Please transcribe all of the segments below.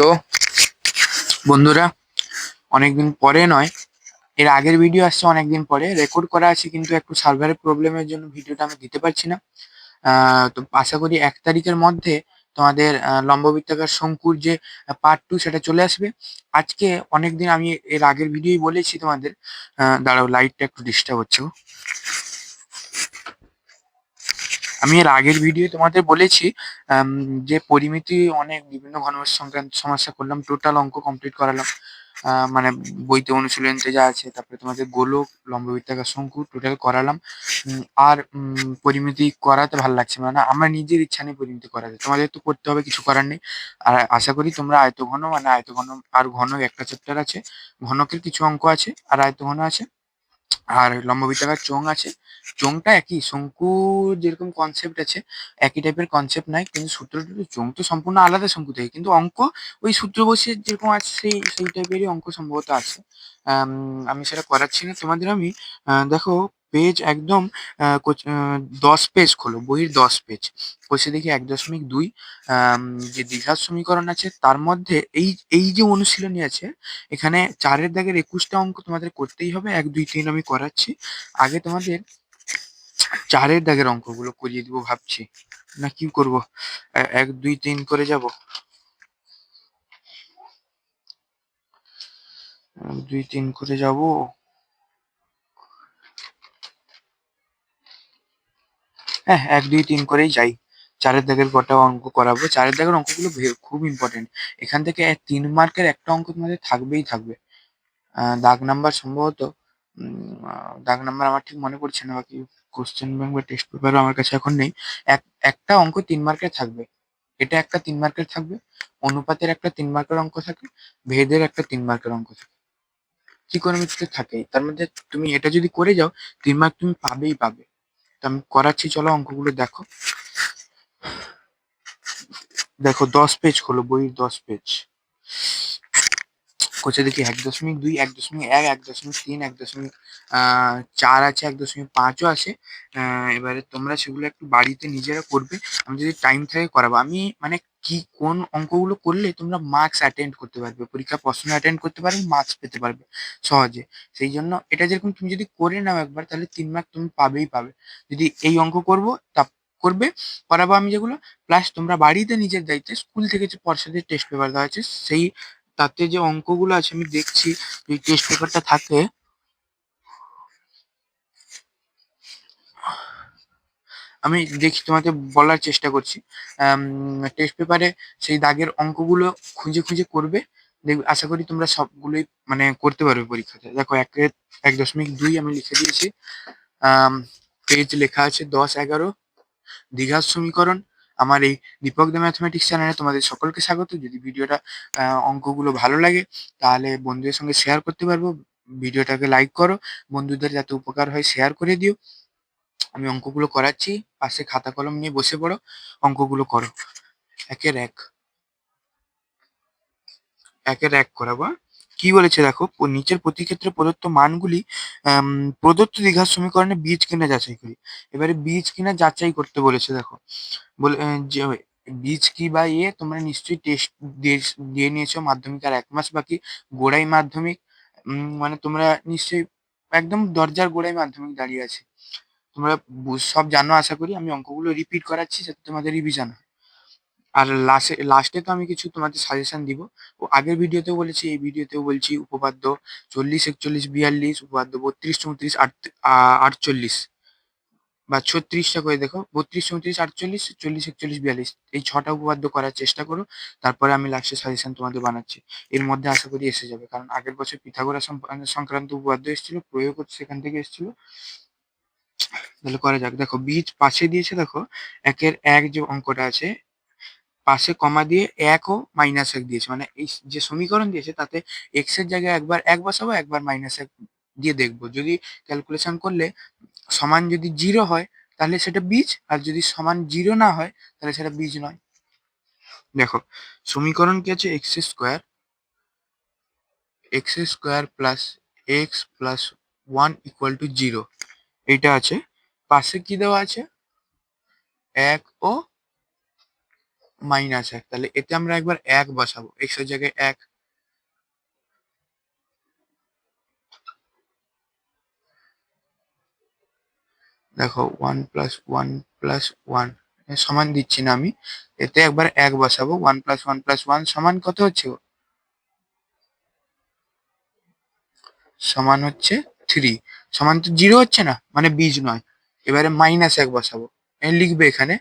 তো বন্ধুরা, অনেকদিন পরে নয়, এর আগের ভিডিও আসছে অনেকদিন পরে, রেকর্ড করা আছে কিন্তু একটু সার্ভারের প্রবলেমের জন্য ভিডিওটা আমি দিতে পারছি না। তো আশা করি 1 তারিখের মধ্যে তোমাদের লম্ববৃত্তাকার শঙ্কুর যে পার্ট 2 সেটা চলে আসবে। আজকে অনেকদিন আমি এর আগের ভিডিওই বলেছি তোমাদের। দাঁড়াও, লাইটটা একটু ডিস্টার্ব হচ্ছে গো। আমি এর আগের ভিডিও তোমাদের বলেছি আম, যে পরিমিতি অনেক বিভিন্ন ঘনমাস সংক্রান্ত সমস্যা করলাম, টোটাল অঙ্ক কমপ্লিট করালাম। মানে বইতে অনুশীলনীতে যা আছে, তারপরে তোমাদের গোলক, লম্ববৃত্তাকার শঙ্কু টোটাল করালাম। আর পরিমিতি করাতে ভালো লাগছে না, না আমার নিজের ইচ্ছা নেই পরিমিতি করাতে, তোমাদের তো করতে হবে, কিছু করার নেই। আর আশা করি তোমরা আয়তঘন, মানে আয়তঘন আর ঘন একটা চ্যাপ্টার আছে, ঘনকের কিছু অঙ্ক আছে আর আয়তঘন আছে, আর লম্ববৃত্তাকার চোঙ আছে। চোঙটা একই, শঙ্কুর যেরকম কনসেপ্ট আছে একই টাইপের কনসেপ্ট নাই, কিন্তু সূত্রটা তো, চোঙ তো সম্পূর্ণ আলাদা শঙ্কু থেকে, কিন্তু অঙ্ক ওই সূত্র বসিয়ে যেরকম আছে সেই সেই টাইপেরই অঙ্ক সম্ভবত আছে। আমি সেটা করাচ্ছি না তোমাদের। আমি দেখো, পেজ একদম 10 পেজ খোলো, বইয়ের 10 পেজ কষে দেখি 1.2 যে দ্বিঘাত সমীকরণ আছে তার মধ্যে এই এই যে অনুশীলনী আছে, এখানে 4-এর দাগের 21টা অঙ্ক তোমাদের করতেই হবে। 1, 2, 3 আমি করাচ্ছি। আগে তোমাদের 4-এর দাগের অঙ্কগুলো করিয়ে দিব ভাবছি, না কি করব, 1, 2, 3 করে যাব। 1, 2, 3 করে যাব। হ্যাঁ, 1, 2, 3 করেই যাই। 4-এর দাগের কটা অঙ্ক করাবো। 4-এর দাগের অঙ্কগুলো খুব ইম্পর্টেন্ট। এখান থেকে 3 মার্কের একটা অঙ্ক তোমাদের থাকবেই থাকবে। দাগ নাম্বার সম্ভবত, দাগ নাম্বার আমার ঠিক মনে পড়ছে না, বাকি কোশ্চেন ব্যাংক বা টেস্ট পেপারও আমার কাছে এখন নেই। একটা অঙ্ক 3 মার্কের থাকবে, এটা একটা 3 মার্কের থাকবে, অনুপাতের একটা 3 মার্কের অঙ্ক থাকে, ভেদের একটা 3 মার্কের অঙ্ক থাকে, ত্রিকোণমিতিতে থাকেই। তার মধ্যে তুমি এটা যদি করে যাও 3 মার্ক তুমি পাবেই পাবে। তো আমি করাচ্ছি, চলো অঙ্কগুলো দেখো। দেখো 10 পেজ খোলো, বইয়ের 10 পেজ কোচে দেখি 1.2, 1.1, 1.3, 1.4 আছে, 1.5ও আছে। এবারে তোমরা সেগুলো একটু বাড়িতে নিজেরা করবে, আমি যদি টাইম থাকে করাবো। আমি মানে কি কোন অঙ্কগুলো করলে তোমরা মার্কস অ্যাটেন্ড করতে পারবে, পরীক্ষা প্রশ্ন অ্যাটেন্ড করতে পারবে, মার্কস পেতে পারবে সহজে। সেই জন্য এটা যেরকম তুমি যদি করে নাও একবার, তাহলে 3 মার্ক তুমি পাবেই পাবে। যদি এই অঙ্ক করবো তা করবে, করাবো আমি যেগুলো, প্লাস তোমরা বাড়িতে নিজের দায়িত্বে, স্কুল থেকে যে পর্ষদের টেস্ট পেপার দেওয়া আছে সেই তাতে যে অঙ্কগুলো আছে আমি দেখছি, এই টেস্ট পেপারটা থাকে, আমি দেখি তোমাকে বলার চেষ্টা করছি। টেস্ট পেপারে সেই দাগের অঙ্কগুলো খুঁজে খুঁজে করবে, দেখবে আশা করি তোমরা সবগুলোই মানে করতে পারবে পরীক্ষাতে। দেখো 1.2 আমি লিখে দিয়েছি। পেজ লেখা আছে 10, 11, দ্বিঘাত সমীকরণ। আমার এই দীপক দ্য ম্যাথমেটিক্স চ্যানেলে তোমাদের সকলকে স্বাগত। যদি ভিডিওটা অঙ্কগুলো ভালো লাগে তাহলে বন্ধুদের সঙ্গে শেয়ার করতে পারবো, ভিডিওটাকে লাইক করো, বন্ধুদের যাতে উপকার হয় শেয়ার করে দিও। আমি অঙ্কগুলো করাচ্ছি, পাশে খাতা কলম নিয়ে বসে পড়ো, অঙ্কগুলো করো। একের এক, একের এক করাবো। কি বলেছে দেখো, নিচের প্রতি ক্ষেত্রে প্রদত্ত মানগুলি প্রদত্ত দ্বিঘাত সমীকরণে বীজ কিনা যাচাই করি। এবারে বীজ কিনা যাচাই করতে বলেছে। দেখো বলে যে বীজ কি বা তোমরা নিশ্চয়ই টেস্ট দিয়ে দিয়ে নিয়েছো, মাধ্যমিক আর 1 মাস বাকি, গোড়াই মাধ্যমিক। মানে তোমরা নিশ্চয়ই একদম দরজার গোড়ায় মাধ্যমিক দাঁড়িয়ে আছে, তোমরা সব জানো আশা করি। আমি অঙ্কগুলো রিপিট করাচ্ছি যাতে তোমাদের রিভিশন হয়। আর লাস্টে তো আমি কিছু তোমাদের সাজেশন দিব। ও আগের ভিডিওতেও বলেছি, এই ভিডিওতেও বলছি, উপপাদ্য 40, 41, 42, উপপাদ্য 32, 34, 48 বা 36টা করে দেখো, 32, 34, 48, 40, 41, 42, এই 6টা উপপাদ্য করার চেষ্টা করো। তারপরে আমি লাস্টে সাজেশন তোমাদের বানাচ্ছি, এর মধ্যে আশা করি এসে যাবে, কারণ আগের বছর পিথাগোরাস সংক্রান্ত উপপাদ্য এসেছিল, প্রয়োগ সেখান থেকে এসেছিল। তাহলে করা যাক। দেখো বীজ পাশে দিয়েছে, দেখো 1-এর 1 যে অঙ্কটা আছে, পাশে কমা দিয়ে 1 ও -1 দিয়েছে, মানে এই যে সমীকরণ দিয়েছে তাতে এক্স এর জায়গায় একবার 1 বসাবো, একবার -1 দিয়ে দেখবো, যদি ক্যালকুলেশন করলে সমান যদি 0 হয় তাহলে সেটা বীজ, আর যদি সমান 0 না হয় তাহলে সেটা বীজ নয়। দেখো সমীকরণ কি আছে, x² plus x plus 1 equal to 0, এইটা আছে। পাশে কি দেওয়া আছে, 1 ও -1, তাহলে এতে আমরা একবার 1 বসাবো, x এর জায়গায় 1। দেখো 1 + 1 + 1 সমান দিচ্ছি না আমি, এতে একবার 1 বসাবো। 1 + 1 + 1 সমান কত হচ্ছে গো? সমান হচ্ছে 3। সমান তো 0 হচ্ছে না, মানে বীজ নয়। এবারে -1 বসাবো। লিখবে এখানে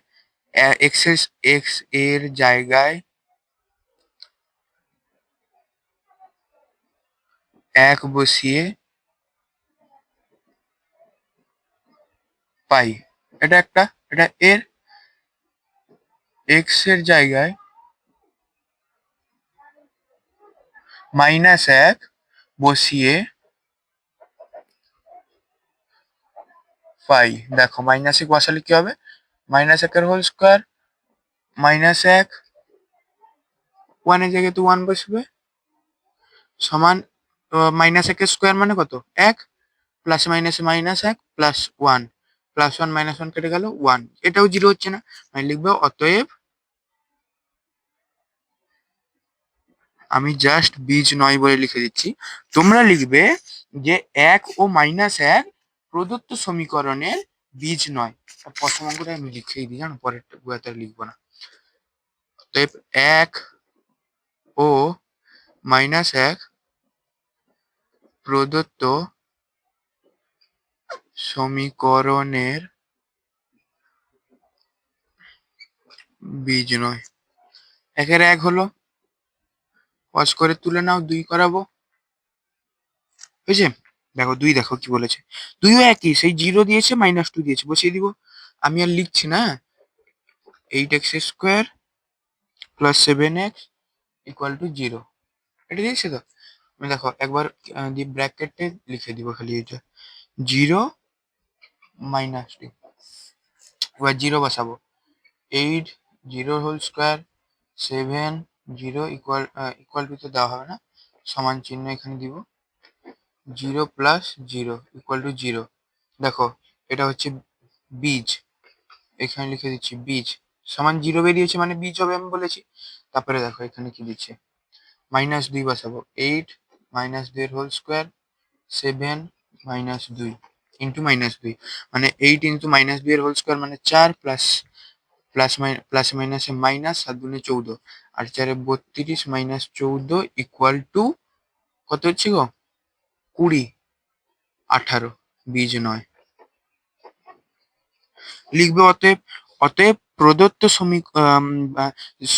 এক্স এর জায়গায় 1 বসিয়ে পাই। এটা একটা, এটা এর এক্স এর জায়গায় -1 বসিয়ে পাই। দেখো -1 বসালে কি হবে? -1 এর হোল স্কোয়ার, -1, 1 এর জায়গায় তো 1 বসবে, সমান -1 এর স্কোয়ার মানে কত? 1, প্লাস মাইনাসে -1 প্লাস 1, +1 -1 কেটে গেল 1, এটাও 0 হচ্ছে না, মানে লিখবে অতএব, আমি জাস্ট বীজ নয় বলে লিখে দিচ্ছি। তোমরা লিখবে যে 1 ও -1 প্রদত্ত সমীকরণের বীজ নয়। প্রথম অঙ্কটা আমি লিখেই দিই, জানো, পরেরটা গুয়াতে লিখবো না। অতএব 1 ও -1 প্রদত্ত সমীকরণের বীজ নয়। 1 এর 1 হলো, পজ করে তুলে নাও, 2 করাবো, বুঝেছে? দেখো 2, দেখো কি বলেছে, 2 ও একই, সেই 0 দিয়েছে, -2 দিয়েছে, বসিয়ে দিব। আমি আর লিখছি না, 8x² + 7x = 0, এটা দিয়েছে তো। আমি দেখো একবার দিয়ে ব্র্যাকেটে লিখে দিব খালি এটা, 0 -2, এবার 0 বসাবো। 8 0 হোল স্কোয়ার 7 0 ইকুয়াল টু তো দেওয়া হবে না, সমান চিহ্ন এখানে দিব, 0 + 0 = 0। দেখো এটা হচ্ছে বীজ, এখানে লিখে দিচ্ছি বীজ, সমান 0 বেরিয়েছে মানে বীজ হবে, আমি বলেছি। তারপরে দেখো এখানে কি দিচ্ছে, -2 বসাবো, 8 -2 এর হোল স্কোয়ার 7 -2 ইন্টু -2, মানে 8 ইন্টু -2 এর হোল স্কোয়ার মানে 4, প্লাস মাইনাসে মাইনাস, 7 × 14, আর 4 32 -14 = কত হচ্ছে গো? 20, 18, বীজ নয়। লিখবে অতএব প্রদত্ত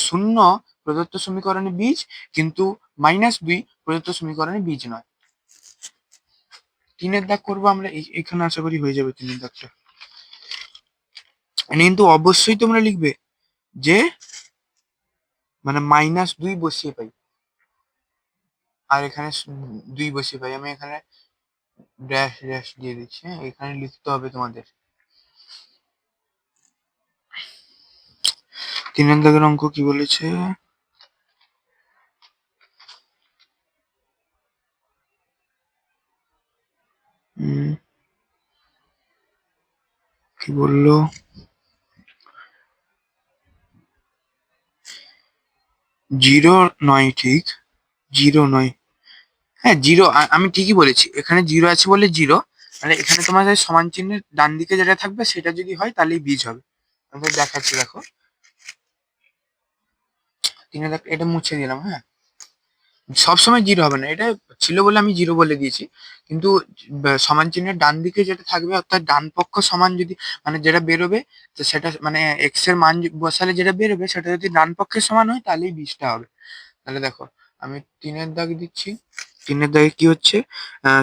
শূন্য প্রদত্ত সমীকরণে বীজ, কিন্তু -2 প্রদত্ত সমীকরণে বীজ নয়। 3 এর দাগ করবো আমরা, এখানে আশা করি হয়ে যাবে 3 এর দাগটা। কিন্তু অবশ্যই তোমরা লিখবে যে মানে -2 বসিয়ে পাই, আর এখানে 2 বসিয়ে পাই। আমি এখানে ড্যাশ ড্যাশ দিয়ে দিচ্ছি, হ্যাঁ, এখানে লিখতে হবে তোমাদের। 3 এর দাগের অঙ্ক কি বলেছে? কি বললো? 0 নয়, ঠিক 0 নয়, হ্যাঁ 0, আমি ঠিকই বলেছি, এখানে 0 আছে বলে 0, মানে এখানে তোমাদের সমান চিহ্নের ডান দিকে যেটা থাকবে সেটা যদি হয় তাহলেই বীজ হবে। আমি দেখাচ্ছি, দেখো 3 এর দাগ এটা মুছে দিলাম, হ্যাঁ, সবসময় 0 হবে না, এটা ছিল বলে আমি 0 বলে দিয়েছি, কিন্তু সমান চিহ্নের ডান দিকে যেটা থাকবে, অর্থাৎ ডান পক্ষ সমান যদি, মানে যেটা বেরোবে, তো সেটা মানে এক্স এর মান বসালে যেটা বেরোবে সেটা যদি ডান পক্ষের সমান হয় তাহলেই বীজটা হবে। তাহলে দেখো আমি 3 এর দাগ দিচ্ছি, 3 এর দাগে কি হচ্ছে,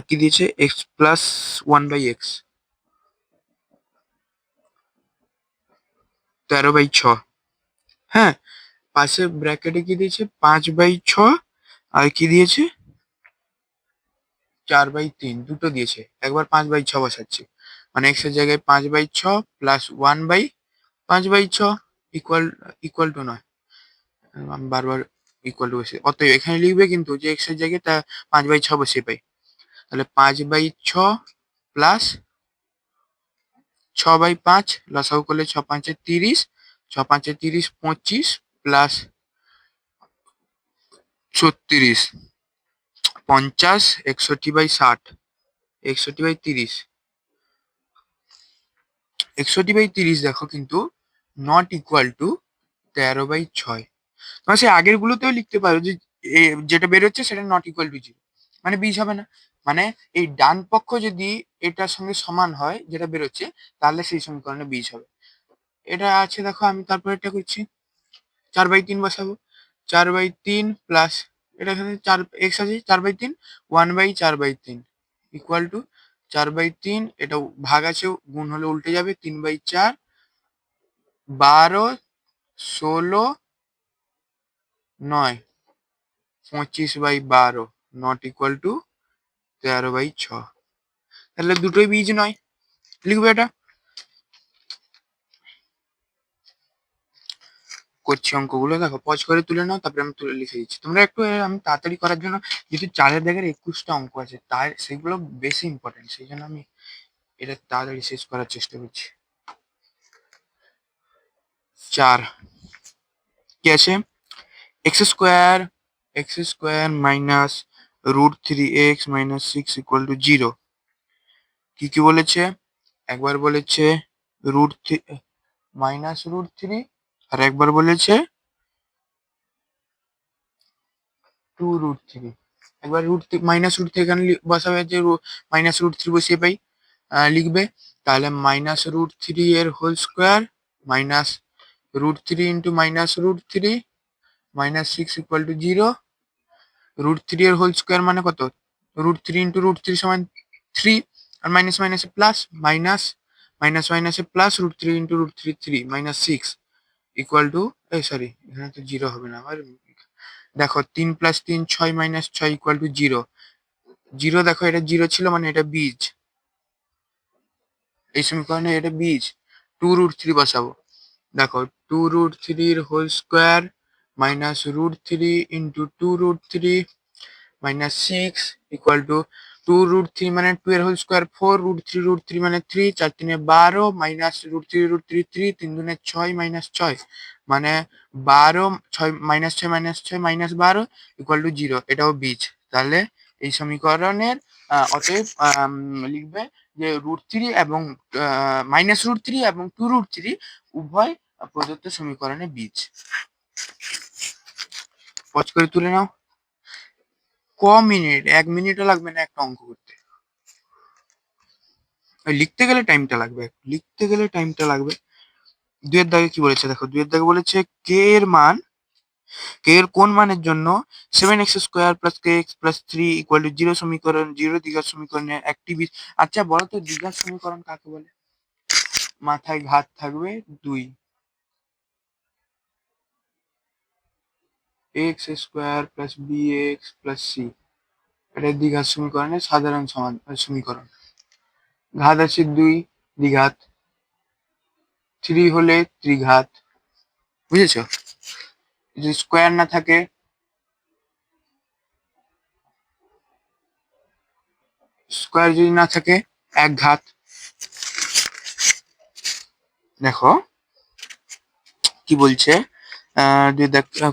কি দিয়েছে, x + 1/x, 13/6, হ্যাঁ, পাশে ব্র্যাকেটে কি দিয়েছে, 5/6, আর কি দিয়েছে, 4/3, দুটো দিয়েছে, একবার 5/6 বসাচ্ছি, মানে x এর জায়গায় 5/6 প্লাস 1/5/6 ইকুয়াল টু নয়, আমি বারবার ইকুয়াল টু বসে, অতএব এখানে লিখবে কিন্তু যে x এর জায়গায় তা 5/6 বসিয়ে পাই, তাহলে 5/6 প্লাস 6/5, লসাগু করলে 6 × 5 = 30, 6 × 5 = 30, 25, প্লাস 36, 50, 61/60, 61/30, 61/30 দেখো কিন্তু নট ইকুয়াল টু 13/6। তোমরা সেই আগের গুলোতেও লিখতে পারো যে যেটা বেরোচ্ছে সেটা নট ইকুয়াল টু 0, মানে বীজ হবে না। মানে এই ডান পক্ষ যদি এটার সঙ্গে সমান হয় যেটা বেরোচ্ছে, তাহলে সেই সমীকরণে বীজ হবে। এটা আছে দেখো, আমি তারপর এটা করছি, 4/3 বসাবো। 4/3 প্লাস এটা এখানে 4 এক্স আছে, 4/3, 1/4/3 ইকুয়াল টু 4/3, এটা ভাগ আছে গুণ হলে উল্টে যাবে, 3/4, 12, 16, 9, 25/12 নট ইকুয়াল টু 13/6। তাহলে দুটোই বীজ নয়, লিখবে এটা। করছি অঙ্কগুলো, দেখো পজ করে তুলে নাও, তারপরে আমি তুলে লিখে দিচ্ছি। তোমরা একটু আমি তাড়াতাড়ি করার জন্য, যেহেতু 4-এর দাগের 21টা অঙ্ক আছে, তাই সেগুলো বেশি ইম্পর্টেন্ট, সেই জন্য আমি এটা তাড়াতাড়ি শেষ করার চেষ্টা করছি। 4 কি আছে, x square minus √3x minus 6 equal to 0। কি কি বলেছে, একবার বলেছে -√3, আর একবার বলেছে 2√3। একবার -√3 এখানে বসাবে, যে -√3 বসিয়ে পাই, লিখবে। তাহলে -√3 এর whole square minus √3 into -√3 minus 6 equal to 0। √3 এর হোল স্কোয়ার মানে কত, √3 ইন্টু √3 সমান 3, আর মাইনাস মাইনাসে প্লাস, মাইনাস মাইনাস মাইনাসে plus, √3 into √3 3 minus 6 equal to, sorry এখানে তো 0 হবে না আমার, দেখো 3 + 3 6 - 6 ইকুয়াল টু 0। 0 দেখো, এটা 0 ছিল মানে এটা বীজ, এই সমীকরণে এটা বীজ। 2√3 বসাবো, দেখো 2√3 এর whole square minus √3 into 2√3 minus 6 equal to 2√3 মানে 2 এর হোল স্কোয়ার 4, √3 মানে 3, 4 3 12 মাইনাস √3 3, 3 2 6 মাইনাস 6 মানে 12, 6 minus 6 minus 6 minus 12 equal to 0। এটাও বীজ। তাহলে এই সমীকরণের অতএব লিখবে যে √3 এবং -√3 এবং 2√3 উভয় প্রদত্ত সমীকরণে বীজ। পজ করে তুলে নাও। মিনিট, 1 মিনিটও লাগবে না একটা অঙ্ক করতে, লিখতে গেলে টাইমটা লাগবে, লিখতে গেলে টাইমটা লাগবে। 2 এর দাগে কি বলেছে দেখো, 2 এর দাগে বলেছে কে এর কোন মানের জন্য 7x² + kx + 3 = 0 সমীকরণ, 0 দ্বিঘাত সমীকরণের একটি বীজ। আচ্ছা বলো তো দ্বিঘাত সমীকরণ কাকে বলে? মাথায় ঘাত থাকবে 2, x² + bx + c, এটা দ্বিঘাত সমীকরণের সাধারণ সমীকরণ। ঘাত আছে 2, দ্বিঘাত, 3 হলে ত্রিঘাত, বুঝেছো? যদি স্কোয়ার না থাকে, স্কোয়ার যদি না থাকে এক ঘাত। দেখো কি বলছে,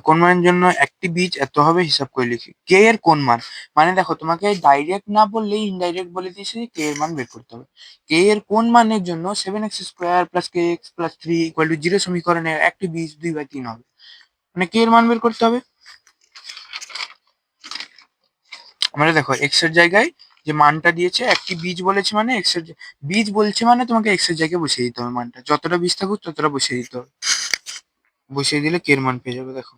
কোন মানের জন্য একটি বীজ এত হবে, হিসাব করে লিখি। কে এর কোন মান, মানে দেখো তোমাকে ডাইরেক্ট না বললেই ইনডাইরেক্ট বলে দিয়েছে কে এর মান বের করতে হবে। কে এর কোন মানের জন্য 7x² + kx + 3 = 0 সমীকরণের একটি বীজ 2/3 হবে, মানে কে এর মান বের করতে হবে। আমরা দেখো এক্স এর জায়গায় যে মানটা দিয়েছে, একটি বীজ বলেছে মানে এক্স এর বীজ বলছে মানে তোমাকে এক্স এর জায়গায় বসিয়ে দিতে হবে মানটা, যতটা বীজ থাকুক ততটা বসিয়ে দিতে হবে। বসিয়ে দিলে কে এর মান পেয়ে যাবে। দেখো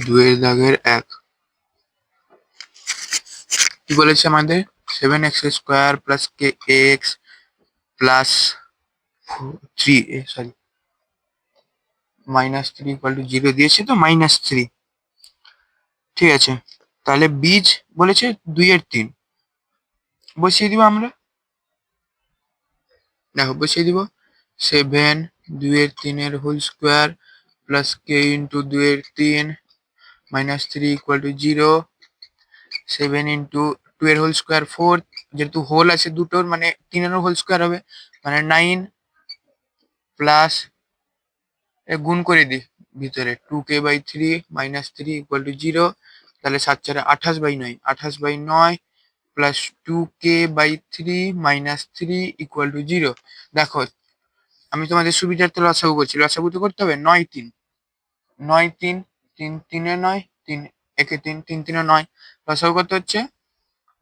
দুয়ের দাগের 1 কি বলেছে আমাদের, 7x² + kx + 3, সরি -3 = 0 দিয়েছে তো, -3, ঠিক আছে। তাহলে বীজ বলেছে 2/3, বসিয়ে দিব আমরা। দেখো বসিয়ে দিব, 7 2/3 whole square plus k × 2/3 minus 3 equal to 0, 7 into 2 এর হোল স্কোয়ার 4, যেহেতু হোল আছে দুটোর মানে 3 এর হোল স্কোয়ার হবে মানে 9 প্লাস গুণ করে দিই ভিতরে 2k/3 মাইনাস 3 ইকুয়াল টু 0, তাহলে 7 4 28/9, 28/9 plus 2k/3 minus 3 equal to 0। দেখো আমি তোমাদের সুবিধার্থে লসাগু করছি, লসাগু তো করতে হবে 9 3, 9 3, 3 3 এ 9, 3 একে 3, 3 3 এ 9, লসাগু কত হচ্ছে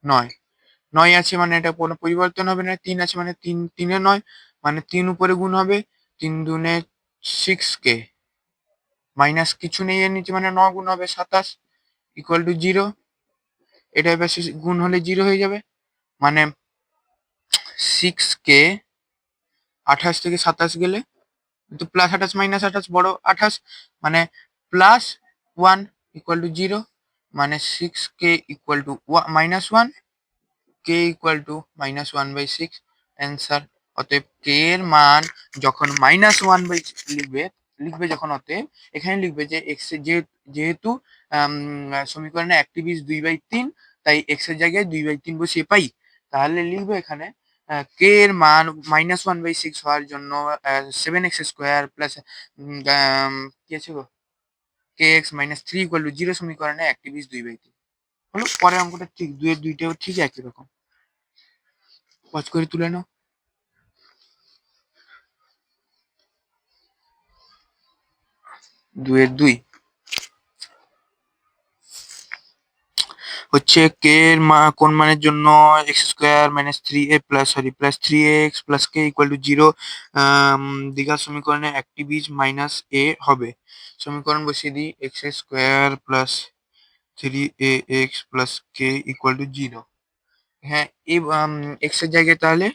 9। 9 আছে মানে এটা কোনো পরিবর্তন হবে না, 3 আছে মানে 3 3 এ 9 মানে 3 উপরে গুণ হবে 3 দুনে 6k, মাইনাস কিছু নেই এর নিচে মানে 9 গুণ হবে 27 ইকুয়াল টু 0। এটা এবার গুণ হলে 0 হয়ে যাবে মানে 6k, 28 থেকে 27 গেলে কিন্তু প্লাস 28 মাইনাস 28 বড় 28 মানে প্লাস 1 ইকুয়াল টু 0, মানে 6k equal to minus 1, k equal to minus 1/6 answer. অতএব k এর মান যখন মাইনাস 1/, লিখবে লিখবে যখন অতএব এখানে লিখবে যে x এর যেহেতু সমীকরণে একটি বীজ 2/3, তাই x এর জায়গায় 2/3 বসিয়ে পাই, তাহলে লিখবে এখানে k এর মান মাইনাস 1/6 হওয়ার জন্য 7x² প্লাস কি আছে গো kx মাইনাস 3 ইকুয়াল টু 0 সমীকরণে একটি বীজ 2/3 হলো। পরের অঙ্কটা ঠিক, দুইয়ের দুইটাও ঠিক একই রকম, পজ করে তুলে নাও। 2-2 হচ্ছে কে এর কোন মানের জন্য x² minus 3a plus 3x plus k equal to 0 দ্বিঘাত সমীকরণে একটি বীজ মাইনাস a হবে। সমীকরণ বসিয়ে দিই x² plus 3ax plus k equal to 0। হ্যাঁ, এই এক্স এর জায়গায় তাহলে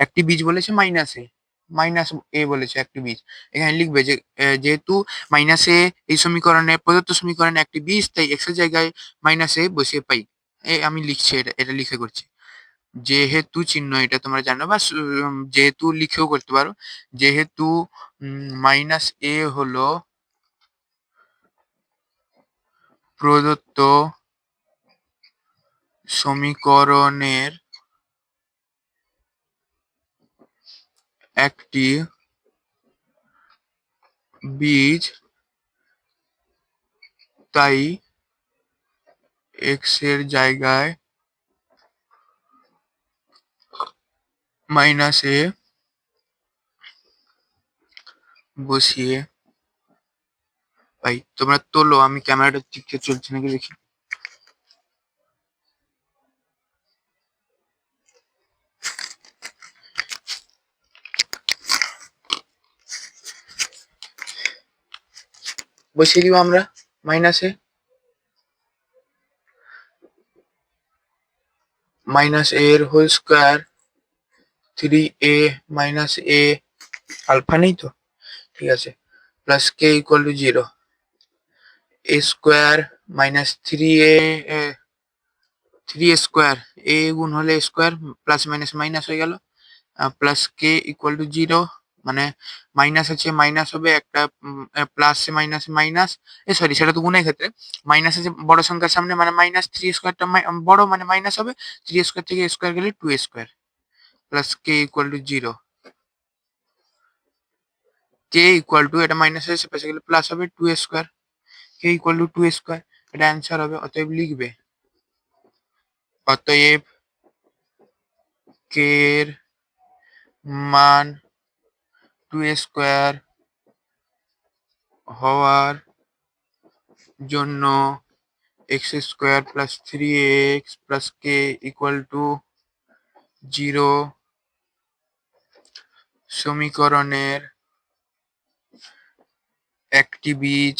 একটি বীজ বলেছে মাইনাস এ বলেছে একটি বীজ, এখানে লিখবে যে যেহেতু মাইনাস এ এই সমীকরণে প্রদত্ত সমীকরণে একটি বীজ, তাই এক্স এর জায়গায় মাইনাস এ বসিয়ে পাই। আমি লিখছি, এটা লিখে করছি। যেহেতু চিহ্ন এটা তোমরা জানো, বা যেহেতু লিখেও করতে পারো। যেহেতু মাইনাস এ হলো প্রদত্ত সমীকরণের একটি বীজ, তাই এক্স এর জায়গায় মাইনাস এ বসিয়ে পাই। তোমরা তোলো, আমি ক্যামেরাটা ঠিক থেকে চলছে নাকি দেখি। বসিয়ে দিব আমরা মাইনাস এ এর হোল স্কোয়ার 3a মাইনাস এ, আলফা নেই তো, ঠিক আছে, plus K equal to 0, a square minus 3a এ গুণ হলে স্কোয়ার প্লাস মাইনাস মাইনাস হয়ে গেল, প্লাস কে ইকুয়াল টু 0 মানে মাইনাস আছে মাইনাস হবে একটা, প্লাস মাইনাস মাইনাস, সরি সেটা তো গুণের ক্ষেত্রে, মাইনাস আছে বড় সংখ্যার সামনে মানে মাইনাস 3 স্কোয়ারটা বড় মানে মাইনাস হবে, 3 স্কোয়ার থেকে স্কোয়ার গেলে 2 square plus K equal to 0, K equal to এটা মাইনাস হয়ে পাশে গেলে প্লাস হবে 2 square, K equal to 2 square, এটা অ্যান্সার হবে। অতএব লিখবে অতএব কে এর মান 2 স্কোয়ার হওয়ার জন্য x² plus 3x plus K equal to 0 সমীকরণের একটি বীজ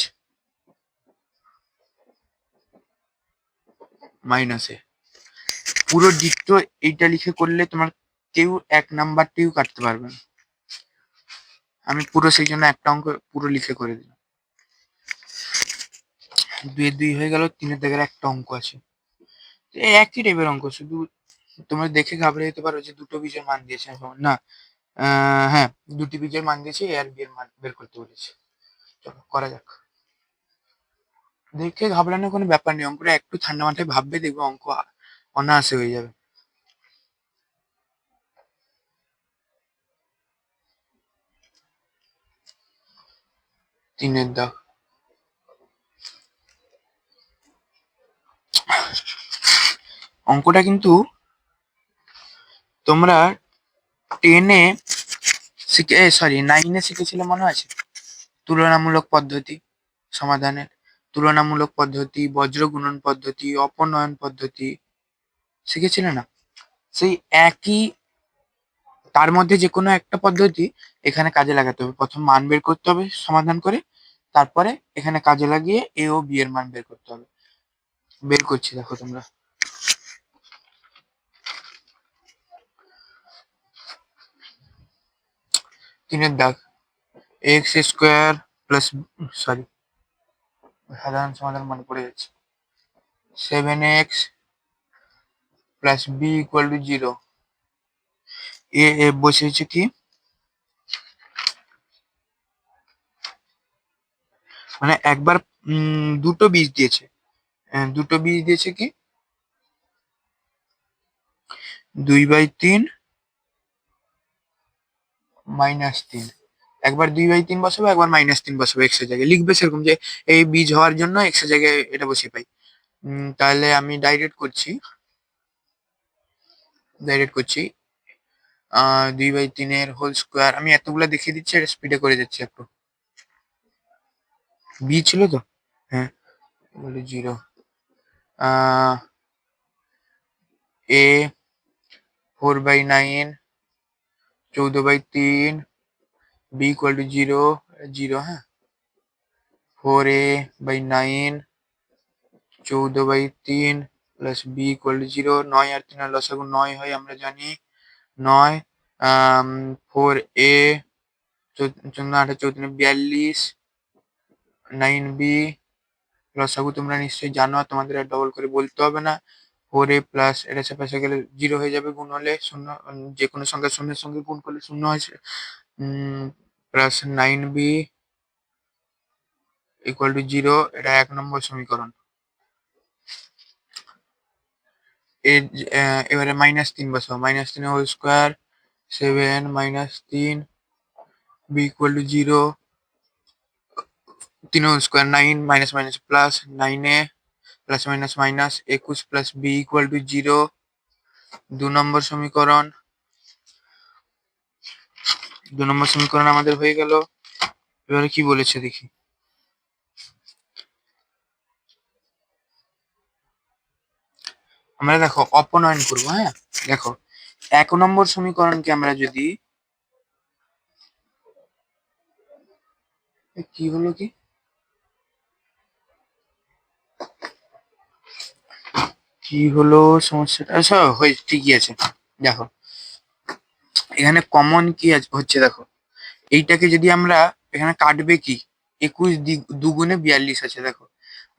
মাইনাস এ। পুরো ডিক্টো এইটা লিখে করলে তোমার কেউ 1 নাম্বারটিও কাটতে পারবে না। আমি পুরো সেই জন্য একটা অঙ্ক পুরো লিখে করে দিলাম। 2-2 হয়ে গেল, 3-এর জায়গায় একটা অঙ্ক আছে, এই একই টাইপের অঙ্ক, শুধু তোমরা দেখে ঘাবড়ে যেতে পারো যে দুটো বীজের মান দিয়েছে না, হ্যাঁ দুটি বীজের মান দিয়েছে, এ আর বি এর মান বের করতে বলেছে। চলো করা যাক। দেখে ঘাবড়ানোর কোনো ব্যাপার নেই, অঙ্কটা একটু ঠান্ডা মাথায় ভাববে, দেখবে অঙ্ক অনায়াসে হয়ে যাবে। তিনের দাগ, অঙ্কটা কিন্তু তোমরা 10-এ সরি 9-এ শিখেছিলে মনে আছে? তুলনামূলক পদ্ধতি সমাধানের, তুলনামূলক পদ্ধতি, বজ্র গুণন পদ্ধতি, অপনয়ন পদ্ধতি শিখেছিলে না? সেই একই, তার মধ্যে যে কোনো একটা পদ্ধতি এখানে কাজে লাগাতে হবে। প্রথম মান বের করতে হবে সমাধান করে, তারপরে এখানে কাজে লাগিয়ে এ ও বি এর মান বের করতে হবে। বের করছি দেখো তোমরা। তিনের দাগ, এক্স স্কোয়ার প্লাস, সরি সাধারণ সমাধান মনে পড়ে যাচ্ছে, 7x plus B equal to 0। A বসেছে কি, মানে একবার দুটো বীজ দিয়েছে, দুটো বীজ দিয়েছে কি 2/3 -3, একবার 2/3 বসাবো, একবার -3 বসাবো, এক্স এর জায়গায় লিখবে সেরকম যে এই বীজ হওয়ার জন্য এক্স এর জায়গায় এটা বসিয়ে পাই। তাহলে আমি ডাইরেক্ট করছি 2/3 হোল স্কোয়ার, আমি এতগুলো দেখিয়ে দিচ্ছি, এটা স্পিডে করে যাচ্ছি একটু। বি ছিল তো, হ্যাঁ, বলি 0, এ 4/9, 14/3, বি ইকুয়াল টু 0, 0, হ্যাঁ, 4a/9, 14/3 plus B equal to 0, 9 আর 3 লসাগু 9 হয় আমরা জানি, 9, 4a 14 14 42, 9b লসাগু তোমরা নিশ্চয়ই জানো, আর তোমাদের আর ডবল করে বলতে হবে না। 4a প্লাস এটা পাশে গেলে 0 হয়ে যাবে, গুণ হলে শূন্য, যে কোনো সংখ্যা শূন্যের সঙ্গে গুণ করলে শূন্য হয়, প্লাস 9b ইকুয়াল টু 0, এটা 1 নম্বর সমীকরণ। এর এবারে -3 বসাও, -3 whole square, 7 -3 B equal to 0, 3 whole square 9 minus minus plus, 9a plus minus minus 21 plus B equal to 0, 2 number সমীকরণ। 2 নম্বর সমীকরণ আমাদের হয়ে গেল। এবারে কি বলেছে দেখি, আমরা দেখো অপনয়ন করবো, হ্যাঁ, দেখো 1 নম্বর সমীকরণকে আমরা যদি, কি হলো কি হলো সমস্যাটা, আচ্ছা হয়ে ঠিকই আছে। দেখো এখানে কমন কি হচ্ছে, দেখো এইটাকে যদি আমরা, এখানে কাটবে কি, 21 দুগুণে 42 আছে দেখো,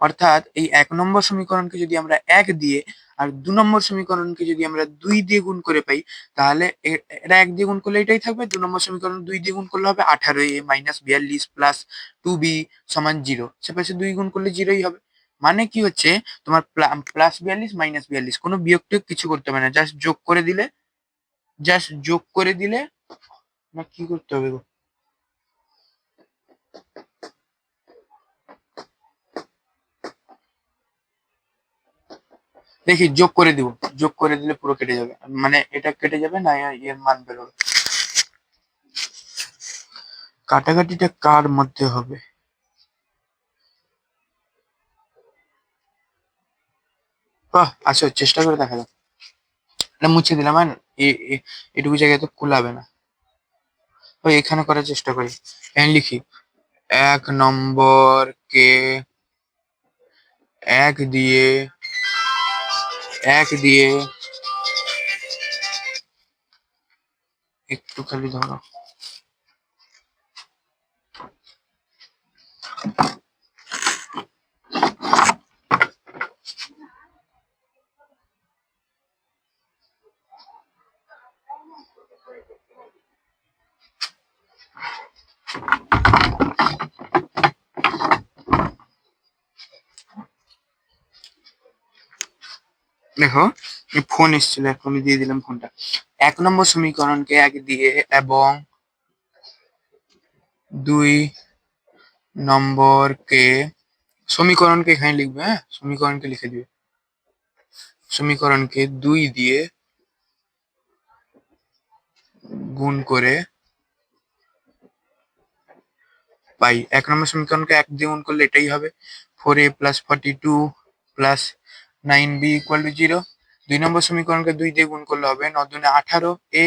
অর্থাৎ এই 1 নম্বর সমীকরণকে যদি আমরা 1 দিয়ে, আর 2 নম্বর সমীকরণকে যদি আমরা 2 দিয়ে গুণ করে পাই, তাহলে এটা 1 দিয়ে গুণ করলে এটাই থাকবে, 2 নম্বর সমীকরণ 2 দিয়ে গুণ করলে হবে 18a মাইনাস 42 প্লাস 2b সমান 0, সে পাশে 2 গুণ করলে 0ই হবে। মানে কি হচ্ছে, তোমার প্লাস 42 মাইনাস 42, কোনো বিয়োগ টিয়োগ কিছু করতে হবে না, জাস্ট যোগ করে দিলে না, কি করতে হবে গো? দেখি যোগ করে দিব, যোগ করে দিলে পুরো কেটে যাবে, মানে এটা কেটে যাবে না, এর মান বেরোবে। কাটাকাটিটা কার মধ্যে হবে? বাহ, আসো চেষ্টা করে দেখা যাক। এটা মুছে দিলাম, আর এটুকু জায়গায় তো কুলাবে না। ওই এখানে করার চেষ্টা করি, এখানে লিখি 1 নম্বর কে 1 দিয়ে একটু খালি ধরো, দেখো ফোন এসেছিল, এখন আমি দিয়ে দিলাম ফোনটা। 1 নম্বর সমীকরণকে 1 দিয়ে এবং 2 নম্বরকে সমীকরণকে এখানে লিখবে, হ্যাঁ সমীকরণকে লিখে দিবে। সমীকরণকে 2 দিয়ে গুণ করে পাই। 1 নম্বর সমীকরণকে 1 দিয়ে গুণ করলে এটাই হবে 4a + 42 + 9b = 0। 2 নম্বর সমীকরণকে 2 দিয়ে গুণ করলে হবে 9 দুনে 18a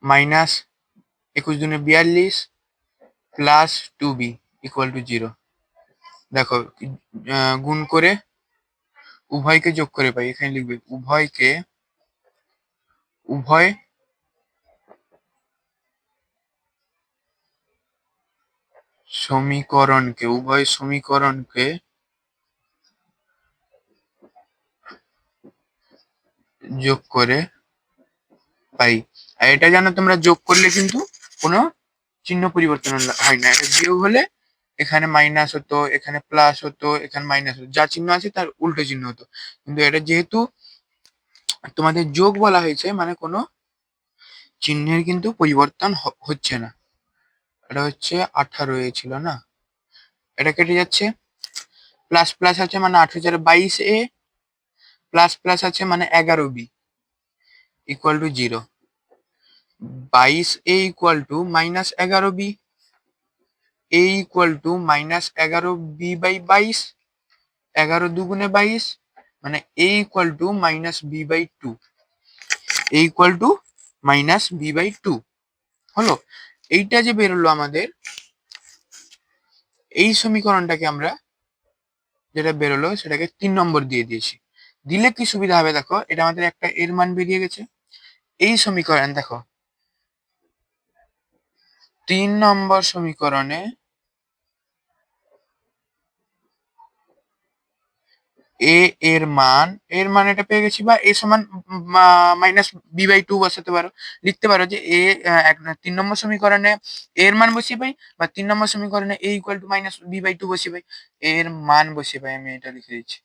- 21 দুনে 42 + 2b = 0। দেখো গুণ করে উভয়কে যোগ করে পাই, এখানে লিখবে উভয় সমীকরণকে যোগ করে পাই। আর এটা জানো তোমরা, যোগ করলে কিন্তু কোনো চিহ্ন পরিবর্তন হয় না। এটা বিয়োগ হলে এখানে মাইনাস হতো, এখানে প্লাস হতো, এখানে মাইনাস হতো, যা চিহ্ন আছে তার উল্টো চিহ্ন হতো। কিন্তু এটা যেহেতু তোমাদের যোগ বলা হয়েছে, মানে কোনো চিহ্নের কিন্তু পরিবর্তন হচ্ছে না। এটা হচ্ছে 18 ছিল না, এটা কেটে যাচ্ছে। প্লাস প্লাস আছে মানে 1822a, প্লাস প্লাস আছে মানে 11b = 0। 22a = -11b, a = -11b/22, 11 দুগুণে 22, মানে a = -b/2, a = -b/2 হলো। এইটা যে বেরোলো আমাদের, এই সমীকরণটাকে আমরা যেটা বেরোলো সেটাকে 3 নম্বর দিয়ে দিয়েছি। দিলে কি সুবিধা হবে দেখো, এটা আমাদের একটা এর মান বেরিয়ে গেছে। এই সমীকরণ দেখো 3 নম্বর সমীকরণে এর মান এটা পেয়ে গেছি, বা a সমান -b/2 বসাতে পারো, লিখতে পারো যে 3 নম্বর সমীকরণে এর মান বসিয়ে পাই, বা 3 নম্বর সমীকরণে a = -b/2 বসিয়ে পাই। এর মান বসিয়ে পাই, আমি এটা লিখে দিচ্ছি,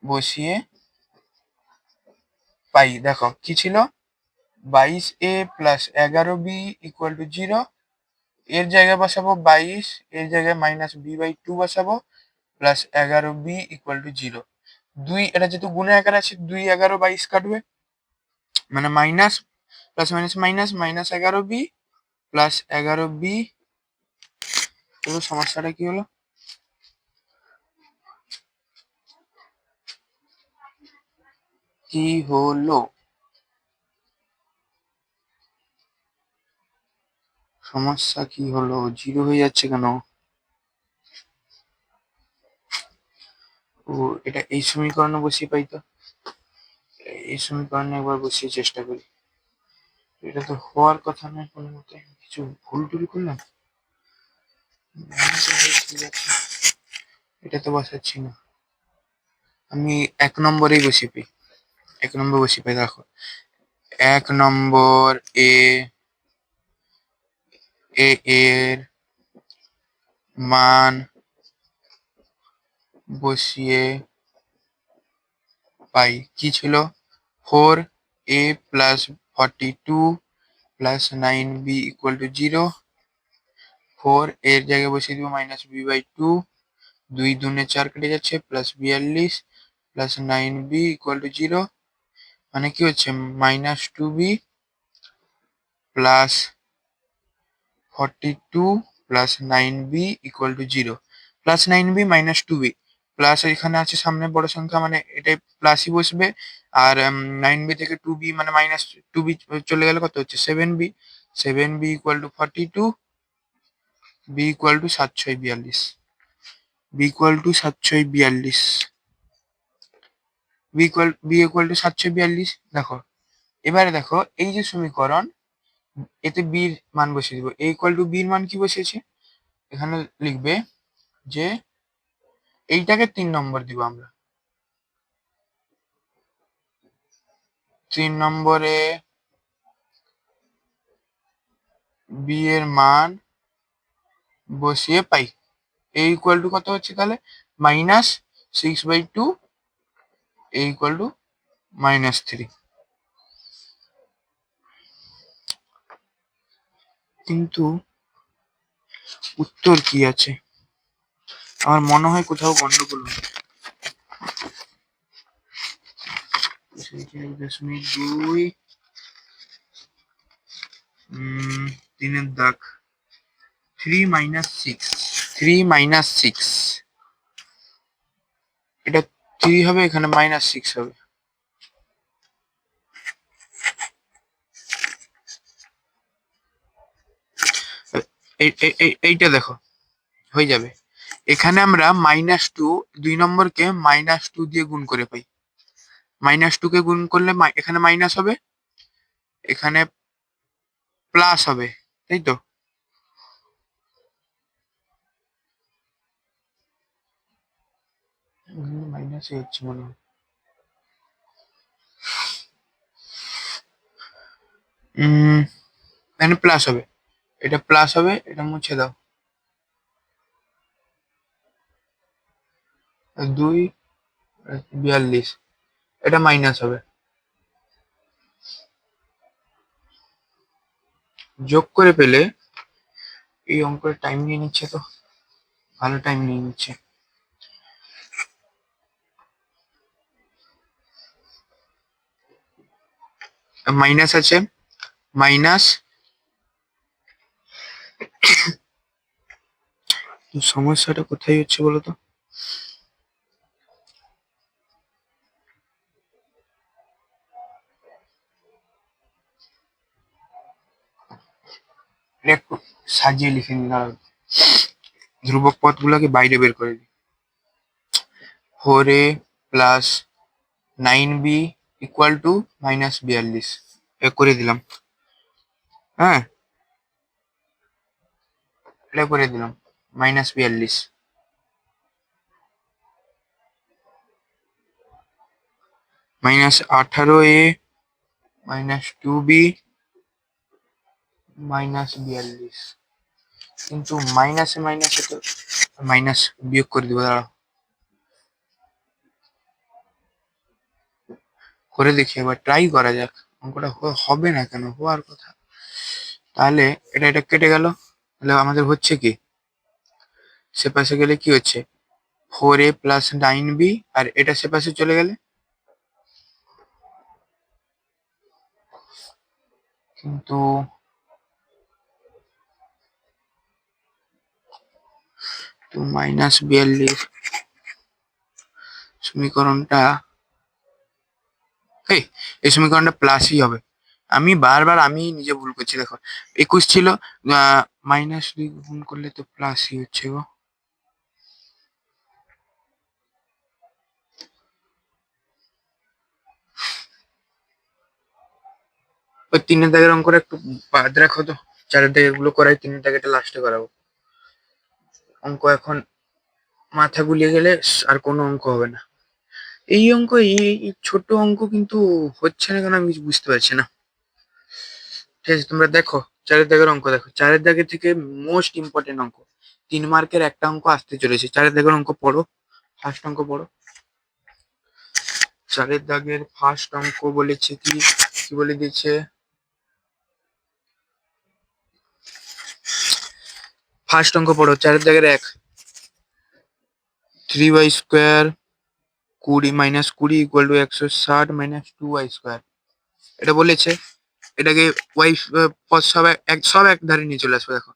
বসিয়ে পাই। দেখো কি ছিল, 22a + 11b = 0। এর জায়গায় বসাবো 22, এর জায়গায় -b/2 বসাবো, প্লাস 11b = 0। 2, এটা যেহেতু গুণে আকার আছে, 2 11 22 কাটবে, মানে minus plus minus minus -11b + 11b। পুরো সমস্যাটা কি হলো, সমস্যা কি হলো, 0 হয়ে যাচ্ছে কেন? ও, এটা এই সমীকরণে বসিয়ে পাই, তো এই সমীকরণে একবার বসিয়ে চেষ্টা করি। এটা তো হওয়ার কথা নয়, কোনো মতে কিছু ভুল টুল করলাম। ঠিক আছে, এটা তো বসাচ্ছি না, আমি 1 নম্বরেই বসিয়ে পাই। 1 নম্বর বসিয়ে পাই, দেখো 1 নম্বর এর মান বসিয়ে পাই। কি ছিল, 4a + 42 + 9b = 0। 4 এর জায়গায় বসিয়ে দিব -b/2, 2 দুনে 4 কেটে যাচ্ছে, প্লাস 42 + 9b = 0। মানে কি হচ্ছে, -2b + 42 + 9b = 0। Plus 9b -2b, plus এখানে আছে সামনে বড় সংখ্যা, মানে এটাই প্লাসই বসবে। আর 9b থেকে 2b মানে -2b চলে গেলে কত হচ্ছে, 7b। 7b = 42, b = 742, b = 742, b = 742। দেখো এবারে দেখো, এই যে সমীকরণ, এতে b এর মান বসিয়ে দিব। a = b এর মান কি বসিয়েছি, এখানে লিখবে যে এইটাকে 3 নম্বর দিব আমরা। 3 নম্বরে b এর মান বসিয়ে পাই। a = কত হচ্ছে তাহলে, 6/2 ইকুয়াল টু -3। কিন্তু উত্তর কি আছে? আমার মনে হয় কোথাও গন্ডগোল হচ্ছে। 1.2 তিনের দাগ 3 - 6 3 - 6 এটা 3 হবে, এখানে -6 হবে। এইটা দেখো হয়ে যাবে। এখানে আমরা -2 2 নম্বরকে -2 দিয়ে গুণ করে পাই। -2 কে গুণ করলে এখানে মাইনাস হবে, এখানে প্লাস হবে, তাই তো? মাইনাস হচ্ছে মনে হয়। এখানে প্লাস হবে, এটা প্লাস হবে, এটা মুছে দাও। 2 42, এটা মাইনাস হবে। যোগ করে পেলে এই অঙ্কের টাইম নিয়ে নিচ্ছে, তো ভালো টাইম নিয়ে নিচ্ছে। মাইনাস আছে, মাইনাস সমস্যাটা কোথায় হচ্ছে বলো তো? একটু সাজিয়ে লিখে নিন, ধ্রুবক পদগুলোকে বাইরে বের করে দিই। 4a plus 9b equal to -42 করে দিলাম। হ্যাঁ, এটা করে দিলাম -42 -18a -2b -42। কিন্তু মাইনাসে মাইনাসে তো মাইনাস বিয়োগ করে দিব, দাঁড়াও করে দেখি, এবার ট্রাই করা যাক। অঙ্কটা হবে না কেন, হওয়ার কথা। তাহলে এটা কেটে গেল, তাহলে আমাদের হচ্ছে কি, সে পাশে গেলে কি হচ্ছে 4a প্লাস 9b, আর এটা সে পাশে চলে গেলে কিন্তু তো -42 সমীকরণটা এই সমীকরণটা প্লাসই হবে। আমি বারবার আমি নিজে ভুল করছি, দেখো 21 ছিল, -2 গুণ করলে তো প্লাসই হচ্ছে গো। ওই 3-এর দাগের অঙ্কটা একটু বাদ রাখো তো, 4-এর দাগের গুলো করাই, 3-এর দাগেরটা লাস্টে করাবো। অঙ্ক এখন মাথা গুলিয়ে গেলে আর কোনো অঙ্ক হবে না। এই অঙ্ক, এই ছোট অঙ্ক কিন্তু হচ্ছে না কেন আমি কিছু বুঝতে পারছি না। ঠিক আছে, তোমরা দেখো 4-এর দাগের অঙ্ক দেখো, 4-এর দাগের থেকে মোস্ট ইম্পর্টেন্ট অঙ্ক, 3 মার্কের একটা অঙ্ক আসতে চলেছে। 4-এর দাগের অঙ্ক পড়ো, ফার্স্ট অঙ্ক পড়ো। 4-এর দাগের ফার্স্ট অঙ্ক বলেছে কি, কি বলে দিয়েছে, ফার্স্ট অঙ্ক পড়ো 4-এর দাগের 1, 3y square 20 -20 equal to 160 -2y square. এটা বলেছে, এটাকে ওয়াই পদ সব এক ধারে নিয়ে চলে আসবে। দেখো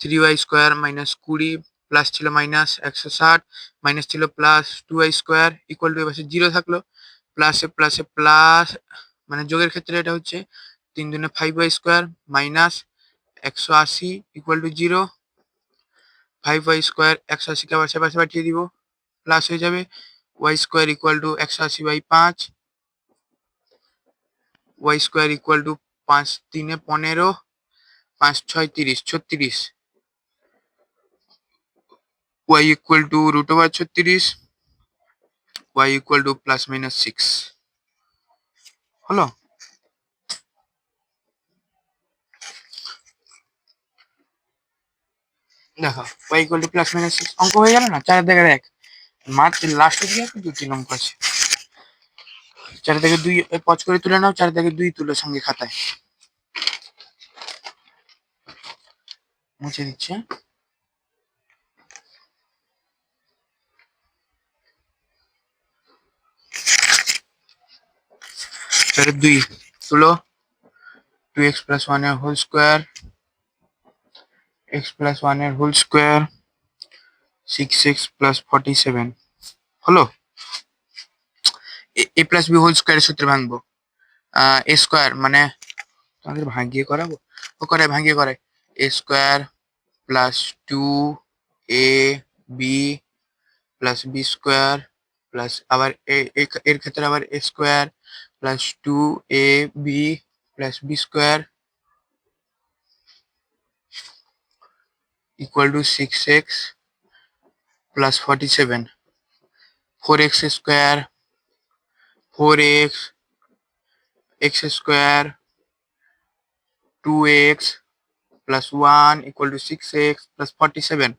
3y স্কোয়ার -20 প্লাস ছিল -160 মাইনাস ছিল +2y স্কোয়ার ইকুয়াল টু, এবার 0 থাকলো, প্লাসে প্লাসে প্লাস, মানে যোগের ক্ষেত্রে এটা হচ্ছে 3 দুনে 5y square -180 equal to 0। 5y square 180-কে আবার পাশে পাঠিয়ে দিব, প্লাস হয়ে যাবে y square equal to 180/5, y square equal to 5 3 15, 5 6 30 36, y equal to √36, y equal to +-6 হলো। দেখো y ইকুয়াল টু +-6 অঙ্ক হয়ে গেল না, 4-এর দাগের 1। মাত্র লাস্টের দিকে একটু জটিল অঙ্ক আছে। 4 থেকে 2 পজ করে তুলে নাও, 4 থেকে 2 তুলো সঙ্গে খাতায়। মুছে দিচ্ছে। 4 2 তুলো। 2x plus 1 এর হোল স্কোয়ার, x plus 1 এর হোল স্কোয়ার, 6x plus 47 হলো। a প্লাস বি হোল স্কোয়ারের সূত্রে ভাঙবো। এ স্কোয়ার মানে তোমাদের ভাঙিয়ে করাবো, ও করে ভাঙিয়ে করে। A square plus 2ab plus B square plus আবার এর ক্ষেত্রে আবার A square plus 2ab plus B square equal to 6x plus 47। 4x square, 4x x square 2x plus 1 equal to 6x plus 47।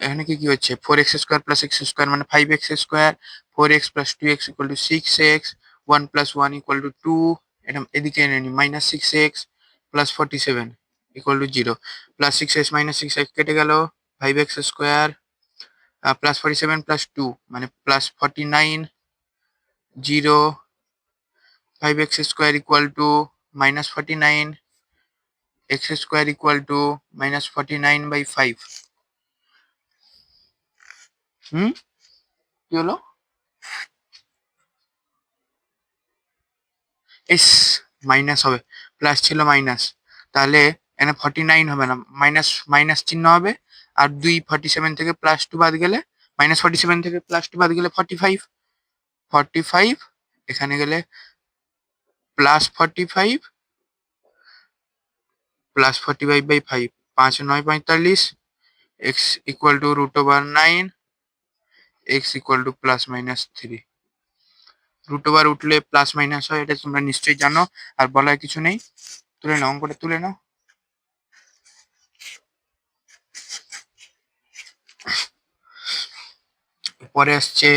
এখানে কি হচ্ছে 4x square plus x square মানে 5x square, 4x plus 2x equal to 6x, 1 plus 1 equal two 2, এটা এদিকে এনে নি minus 6x plus 47 equal to 0, plus 6x minus 6x কেটে গেল, 5x স্কোয়ার প্লাস 47 প্লাস 2 মানে plus 49, 0, 5x square equal to minus 49, x square equal to minus 49/5। কি হলো? S minus হবে, প্লাস ছিল মাইনাস, তাহলে এখানে 49 হবে না, মাইনাস মাইনাস চিহ্ন হবে। আর 47 থেকে প্লাস 2 বাদ গেলে, -47 থেকে প্লাস 2 বাদ গেলে 45, 45 এখানে গেলে plus 45 plus 45/5, 5 9 45, x equal two √9, x equal to plus minus 3। √ উঠলে প্লাস মাইনাস হয়, এটা তোমরা নিশ্চয়ই জানো, আর বলার কিছু নেই। তুলে নাও, অঙ্কটা তুলে নাও। পরে আসছে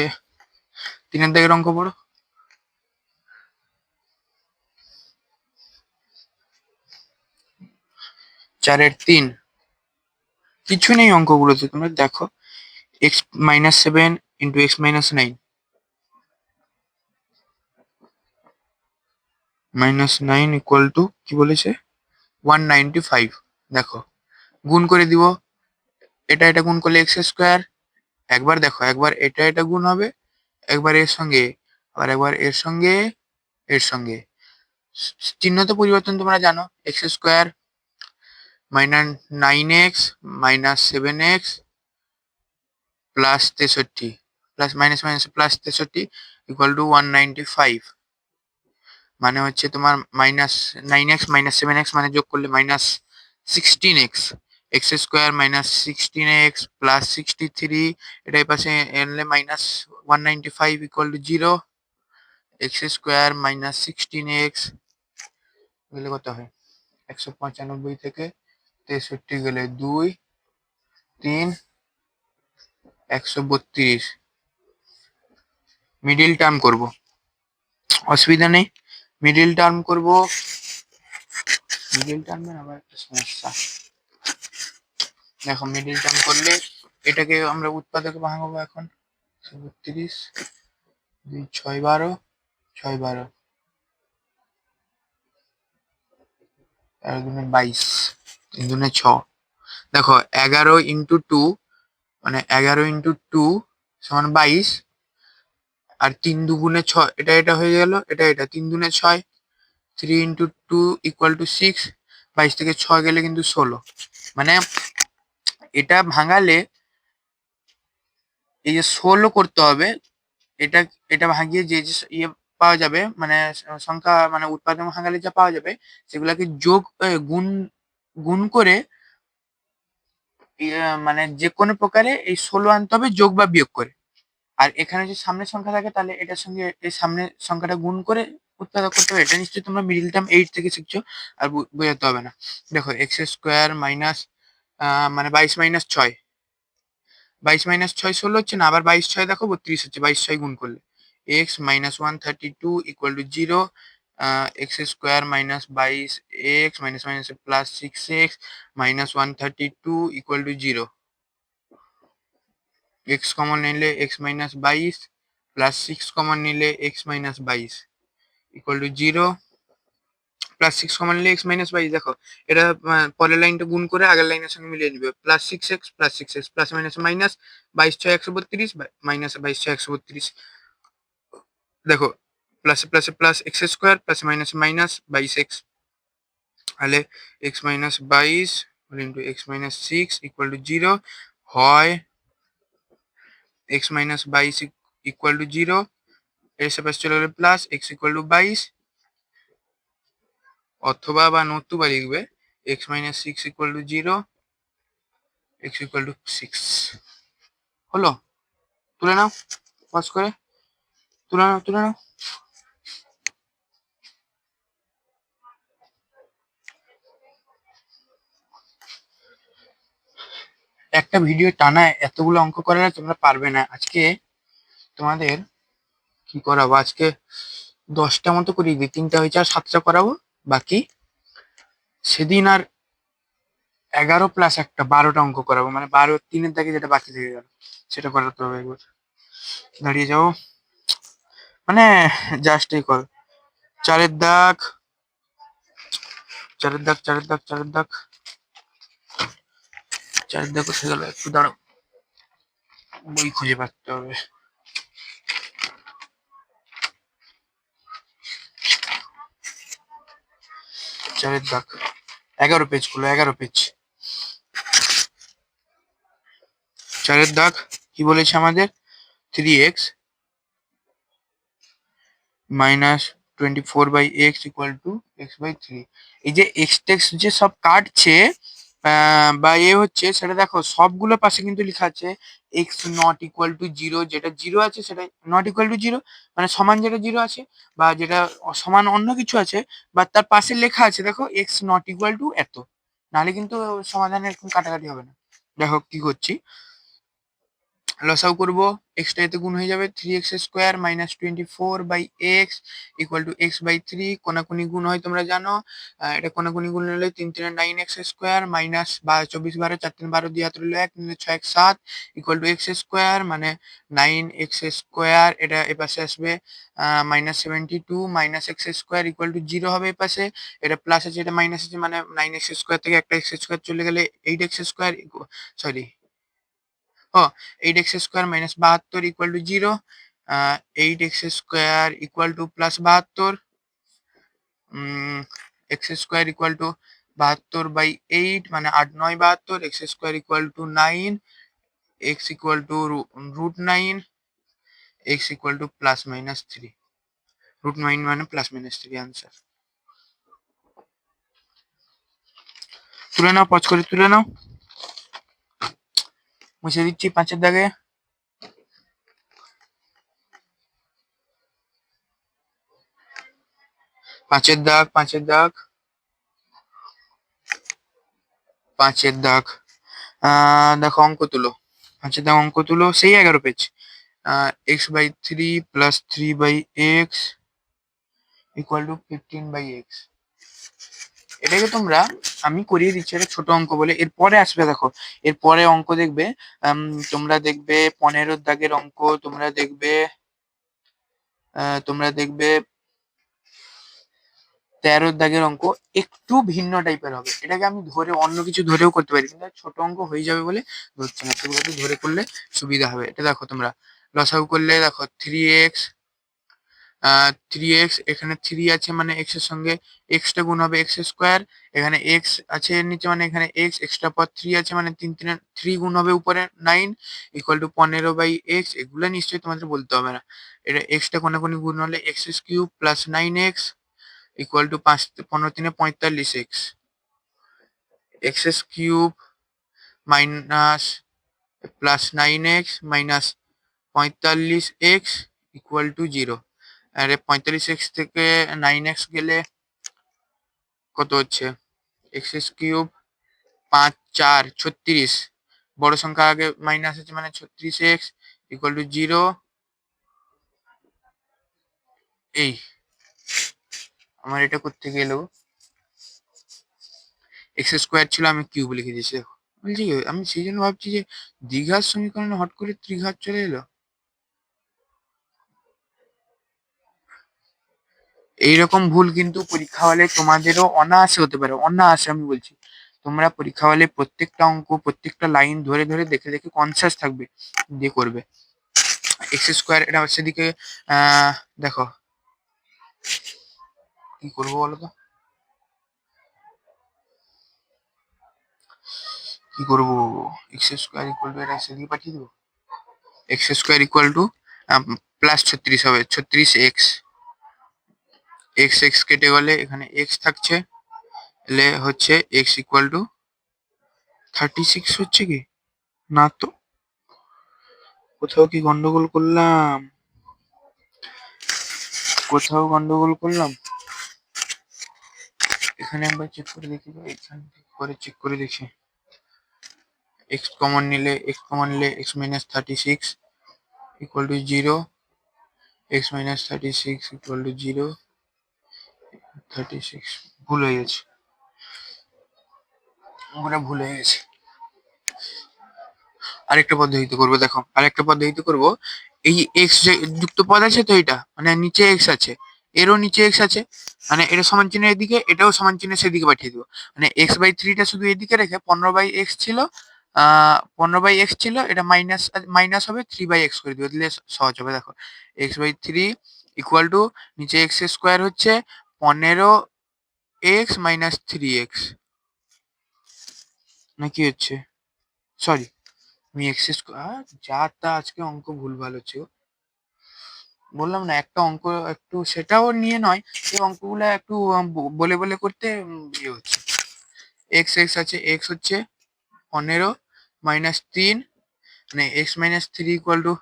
3 দাগের অঙ্ক পড়ো। 4 3 কিছু নেই অঙ্কগুলোতে, তোমরা দেখো। x - 7 × x - 9, -9 ইকুয়াল টু কি বলেছে 195। দেখো গুণ করে দিব, এটা গুণ করলে x স্কোয়ার। একবার দেখো, একবার এটা গুণ হবে, একবার এর সঙ্গে, আবার একবার এর সঙ্গে, এর সঙ্গে। চিহ্ন তো পরিবর্তন তোমরা জানো। x square -9x - 7x plus 63 plus minus minus plus 63 equal to 195। মানে হচ্ছে তোমার -9x - 7x মানে যোগ করলে -16x, x square -16x plus 63, এটা এই পাশে এনলে -195 equal to 0, x square -16x গেলে কত হয় 195 থেকে 63 গেলে 2 3 132। মিডিল টার্ম করব, অসুবিধা নেই, মিডিল টার্ম করব। মিডিল টার্মের আবার একটা সমস্যা, দেখো মিডিল টার্ম করলে এটাকে আমরা উৎপাদকে ভাঙাবো এখন। 32 2 6 12 6 12 2 22 3 2 6। দেখো 11 × 2 মানে 11 × 2 সমান 22, আর 3 2 6, এটা হয়ে গেল, এটা 3 2 6, 3 × 2 ইকুয়াল টু 6, 22 থেকে 6 গেলে কিন্তু 16। মানে এটা ভাঙালে এই যে 16 করতে হবে, এটা এটা ভাঙিয়ে যে যে ইয়ে পাওয়া যাবে, মানে সংখ্যা মানে উৎপাদক ভাঙালে যা পাওয়া যাবে সেগুলাকে যোগ গুণ গুণ করে মানে যে কোনো প্রকারে এই 16 আনতে হবে, যোগ বা বিয়োগ করে। আর এখানে যদি সামনের সংখ্যা থাকে তাহলে এটার সঙ্গে এই সামনের সংখ্যাটা গুণ করে উৎপাদক করতে হবে। এটা নিশ্চয়ই তোমরা মিডিল টার্ম 8 থেকে শিখছো, আর বোঝাতে হবে না। দেখো x স্কোয়ার মাইনাস মানে 22 - 6 22 মাইনাস 6 16 হচ্ছে না, আবার 22 6 দেখো 32 হচ্ছে, 22 6 গুণ করলে x minus 132 equal to 0, x square minus 22 x minus minus plus 6x minus 132 equal to 0, x common নিলে এক্স মাইনাস 22 প্লাস 6 কমন নিলে x minus 22 equal to 0, plus 6 common নিলে এক্স মাইনাস 22, দেখো এটা পরের লাইনটা গুণ করে আগের লাইনের সঙ্গে মিলিয়ে নিবে, plus 6x plus minus minus 22 6 132 minus 22 6 132, দেখো প্লাসে প্লাসে plus x square plus minus minus 22x, তাহলে x minus 22 into x minus 6 equal to 0, হয় এক্স মাইনাস 22 ইকুয়াল টু 0, এর সাথে চলে গেলে প্লাস এক্স ইকুয়াল টু 22, অথবা বা নতুবা লিখবে x minus 6 equal to 0, x equal to 6। হলো? তুলে নাও পজ করে, তুলে নাও। একটা ভিডিও টানা এতগুলো অঙ্ক করালে তোমরা পারবে না। আজকে তোমাদের কি করাবো, আজকে 10টা মতো করিয়ে দিই, 3টা হয়েছে আর 7টা করাবো বাকি। সেদিন আর 11 প্লাস একটা 12টা অঙ্ক করাবো, মানে 12 3-এর দাগে যেটা বাকি থেকে গেল সেটা করাতে হবে। একবার দাঁড়িয়ে যাও, মানে জাস্ট এই কর, 4-এর দাগ 4-এর দাগ 4-এর দাগ 4-এর দাগ 4-এর দাগ কোথায় গেল, একটু দাঁড়াও, বই খুঁজে পাচ্ছে হবে। 4-এর দাগ 11 পেজ খুলো, 11 পেজ। 4-এর দাগ কি বলেছে আমাদের, 3x minus 24/x equal to x/3। এই যে এক্স টেক্স যে সব কাটছে বা হচ্ছে সেটা দেখো সবগুলো পাশে কিন্তু লেখা আছে এক্স নট ইকুয়াল টু 0, যেটা 0 আছে সেটা নট ইকুয়াল টু 0, মানে সমান যেটা 0 আছে বা যেটা সমান অন্য কিছু আছে বা তার পাশে লেখা আছে দেখো এক্স নট ইকুয়াল টু এত, নাহলে কিন্তু সমাধানে এরকম কাটাকাটি হবে না। দেখো কি করছি, লসাউ করবো, এক্সটা এতে গুণ হয়ে যাবে, 3x square minus 24/x equal to x/3, কোনাকুনি গুণ হয় তোমরা জানো, এটা কোনাকুনি গুণ হলে 3 3 9x স্কোয়ার মাইনাস 24 12 4 3 12 দিয়ে হাত রইলো 1 নিলে 6 1 7 ইকুয়াল টু x স্কোয়ার, মানে 9x স্কোয়ার, এটা এপাশে আসবে minus 72 minus x square equal to 0 হবে এপাশে, এটা প্লাস আছে এটা মাইনাস আছে, মানে 9x স্কোয়ার থেকে একটা এক্স স্কোয়ার চলে গেলে 8x square, sorry 8x square minus 72 equal to 0, 8x square equal to plus 72, x square equal two 72/8, মানে 8 9 72, x square equal two 9, x equal two √9, x equal to plus minus 3, √9 মানে plus minus 3 answer. তুলে নাও, pause করে তুলে নাও, মুছে দিচ্ছি 5-এর দাগে। 5-এর দাগ 5-এর দাগ 5-এর দাগ, দেখো অঙ্ক তুলো, 5-এর দাগ অঙ্ক তুলো, সেই 11 page, x/3 plus 3/x equal to 15/x। এটাকে তোমরা, আমি করিয়ে দিচ্ছি, এটা ছোট অঙ্ক বলে, এরপরে আসবে দেখো, এরপরে অঙ্ক দেখবে, তোমরা দেখবে 15-এর দাগের অঙ্ক, তোমরা দেখবে 13-এর দাগের অঙ্ক একটু ভিন্ন টাইপের হবে, এটাকে আমি ধরে অন্য কিছু ধরেও করতে পারি, কিন্তু ছোট অঙ্ক হয়ে যাবে বলে ধরছি না, সেগুলোকে ধরে করলে সুবিধা হবে। এটা দেখো তোমরা লসাগু করলে দেখো 3x, এখানে 3 আছে মানে x এর সঙ্গে x টা গুণ হবে x স্কোয়ার, এখানে x আছে এর নিচে মানে এখানে x, এক্সট্রা পর 3 আছে মানে 3 গুণ হবে উপরে 9 ইকুয়াল টু 15/x, এগুলো নিশ্চয়ই তোমাদের বলতে হবে না। এটা x টা কোনাকুনি গুণ হলে x³ plus 9x equal to 5 15 3 45x, x³ minus plus 9x minus 45x equal to 0। আরে 45x থেকে 9x গেলে কত হচ্ছে, x³ 5 4 36 বড় সংখ্যা আগে মাইনাস আছে মানে 36x ইকুয়াল টু 0। এই আমার এটা করতে গেলেও এক্স স্কোয়ার ছিল, আমি কিউব লিখে দিয়েছি। দেখো বলছি আমি সেই জন্য ভাবছি যে দ্বিঘাত সমীকরণে হট করে ত্রিঘাত চলে এলো। এইরকম ভুল কিন্তু পরীক্ষা হলে তোমাদেরও অনায়াসে হতে পারে, অনায়াসে আমি বলছি। তোমরা পরীক্ষা হলে প্রত্যেকটা অঙ্ক প্রত্যেকটা লাইন ধরে ধরে দেখে দেখে কনসিয়াস থাকবে দিয়ে করবে। এক্স স্কোয়ার এটা সেদিকে দেখো কি করবো বলো তো, কি করবো? এক্স স্কোয়ার ইকুয়াল টু এটা সেদিকে পাঠিয়ে দেবো। X square equal to plus 36 হবে, 36x। এক্স এক্স কেটে গেলে এখানে এক্স থাকছে, এলে হচ্ছে এক্স ইকুয়াল টু 36 হচ্ছে কি না তো, কোথাও কি গন্ডগোল করলাম? কোথাও গন্ডগোল করলাম? এখানে একবার চেক করে দেখি, এখান থেকে করে চেক করে দেখি। এক্স কমন নিলে x minus 36 equal to 0, x minus 36 equal to 0, 36 ভুল হয়ে গেছে, ওটা ভুল হয়ে গেছে। আরেকটা পদ্ধতিতে করবো, দেখো আরেকটা পদ্ধতিতে করবো। এই এক্স যে যুক্ত পদ আছে তো, এটা মানে নিচে এক্স আছে, এরও নিচে এক্স আছে, মানে এটা সমান চিহ্নের এদিকে, এটাও সমান চিহ্নের সেদিকে পাঠিয়ে দেবো। মানে x/3টা শুধু এদিকে রেখে 15/x ছিল, 15/x ছিল, এটা মাইনাস মাইনাস হবে 3/x করে দিবে, দিলে সহজ হবে। দেখো x/3 ইকুয়াল টু নিচে এক্স স্কোয়ার হচ্ছে 15x মাইনাস 3x, না কি হচ্ছে, সরি আমি এক্স স্কোয়ার, যা তা আজকে অঙ্ক ভুলভাল হচ্ছে গো। বললাম না একটা অঙ্ক একটু সেটাও নিয়ে নয়, এই অঙ্কগুলো একটু বলে বলে করতে ইয়ে হচ্ছে। এক্স এক্স আছে, এক্স হচ্ছে 15 মাইনাস 3, মানে এক্স মাইনাস 3 ইকুয়াল টু,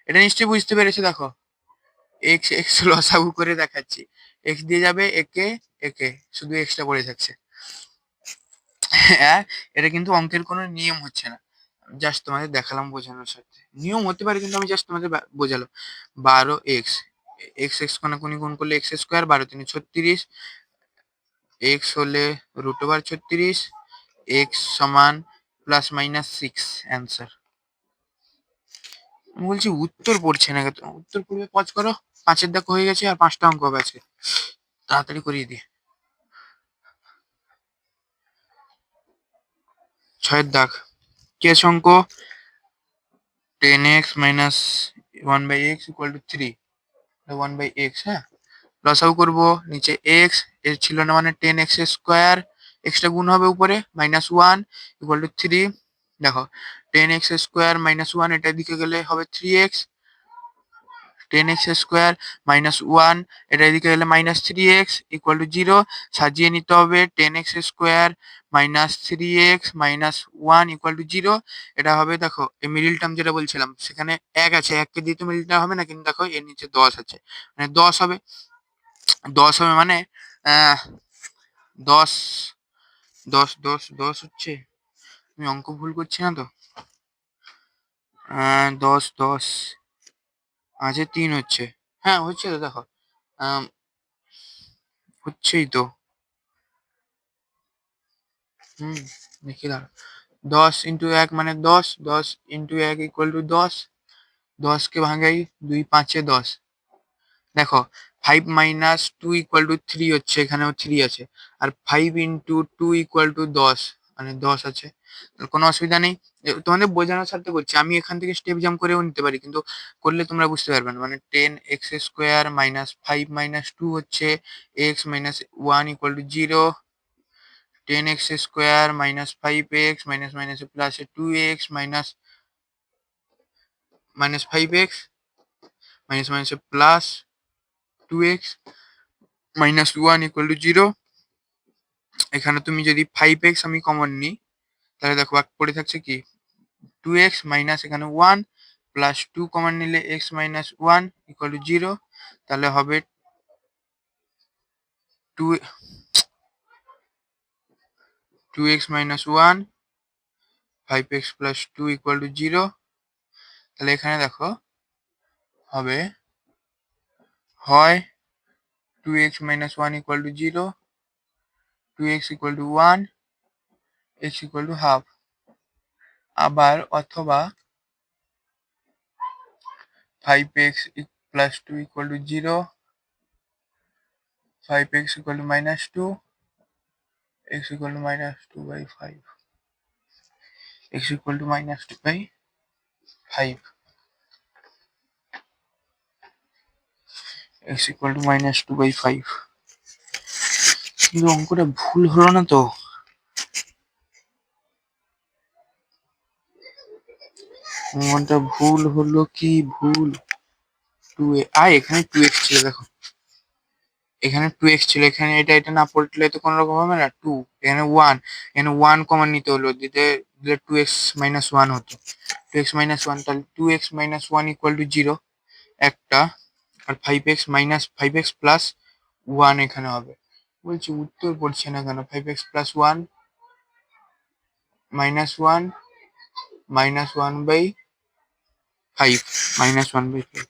এটা নিশ্চয়ই বুঝতে পেরেছো। দেখো এক্স এক্স লসাগু করে দেখাচ্ছি, এক্স দিয়ে যাবে একে একে, শুধু এক্সটা পড়ে থাকছে। হ্যাঁ, এটা কিন্তু অঙ্কের কোনো নিয়ম হচ্ছে না, জাস্ট তোমাদের দেখালাম বোঝানোর সাথে। নিয়ম হতে পারে কিন্তু আমি জাস্ট তোমাদের বোঝালাম। 12x, এক্স এক্স কোনাকুনি গুণ করলে এক্স স্কোয়ার, 12×3 = 36, এক্স হলে √36, এক্স সমান প্লাস মাইনাস 6 অ্যান্সার। আমি বলছি উত্তর পড়ছে না, উত্তর পড়বে পজ করো। 5-এর দেখো হয়ে গেছে, আর 5টা অঙ্ক হবে আজকে, তাড়াতাড়ি করিয়ে দিই। 6-এর দাগ কেস অঙ্ক, 10x minus 1/x equal to 3, 1/x। হ্যাঁ, লসাগু করবো, নিচে এক্স, এর ছিল না মানে 10x স্কোয়ার, এক্সটা গুণ হবে উপরে, -1 ইকুয়াল টু 3। দেখো 10x স্কোয়ার -1 এটা দিকে গেলে হবে 3x, 10x স্কোয়ার -1 এটা এদিকে গেলে -3x ইকুয়াল টু 0। সাজিয়ে নিতে হবে, 10x square -3x -1 equal to 0। এটা হবে, দেখো এই মিডিল টার্ম যেটা বলছিলাম সেখানে 1 আছে, 1কে দিয়ে তো মিডিল টার্ম হবে না, কিন্তু দেখো এর নিচে 10 আছে, মানে 10 হবে। 10 হবে মানে 10 10 10 10 হচ্ছে, আমি অঙ্ক ভুল করছি না তো? 10 10 আছে 3 হচ্ছে, হ্যাঁ হচ্ছে তো, দেখো হচ্ছেই তো। হুম, দেখি দাঁড়া, 10 ইন্টু 1 মানে 10, 10 ইন্টু 1 ইকুয়াল টু 10, 10কে ভাঙাই 2 5-এ 10। দেখো 5 মাইনাস 2 ইকুয়াল টু 3 হচ্ছে, এখানেও 3 আছে, আর 5 ইন্টু 2 ইকুয়াল টু 10, মানে 10 আছে, কোনো অসুবিধা নেই। তোমাদের বোঝানোর সাথে করছি, আমি এখান থেকে স্টেপ জাম্প করেও নিতে পারি, কিন্তু করলে তোমরা বুঝতে পারবে না। মানে 10x স্কোয়ার মাইনাস 5 মাইনাস 2 হচ্ছে x minus 1 equal to 0, 10x square minus 5x minus minus plus 2x minus minus 5x minus minus plus 2x minus 1 equal to 0। এখানে তুমি যদি 5x আমি কমন নিই, তাহলে দেখো বাকি পড়ে থাকছে কি 2x মাইনাস এখানে 1 প্লাস 2 কমন নিলে x মাইনাস 1 ইকুয়াল টু 0, তাহলে হবে 2x minus 1 5x plus 2 equal to 0। তাহলে এখানে দেখো হবে হয় 2x minus 1 equal to 0, 2x equal to 1, x equal to half. আবার অথবা 5x plus 2 equal to 0, 5x equal to minus 2, x equal to minus 2 by 5, x equal to minus 2 by 5, x equal to minus 2 by 5। কিন্তু অঙ্কটা ভুল হলো না তো? অঙ্কটা ভুল হলো কি? ভুল 2a, এখানে 2x ছিল, দেখো এখানে 2x ছিল, এখানে এটা না পড়লে তো কোনো রকম হবে না। 2 এখানে 1, এখানে 1 কমন নিতে হলো, দিলে 2x মাইনাস 1 হতো। 2x মাইনাস 1, তাহলে 2x মাইনাস 1 ইকুয়াল টু 0 একটা, আর 5x মাইনাস 5x প্লাস 1 এখানে হবে। বলছি উত্তর পড়ছে না কেন? 5x plus 1 minus 1 minus 1 by 5, minus 1 by 5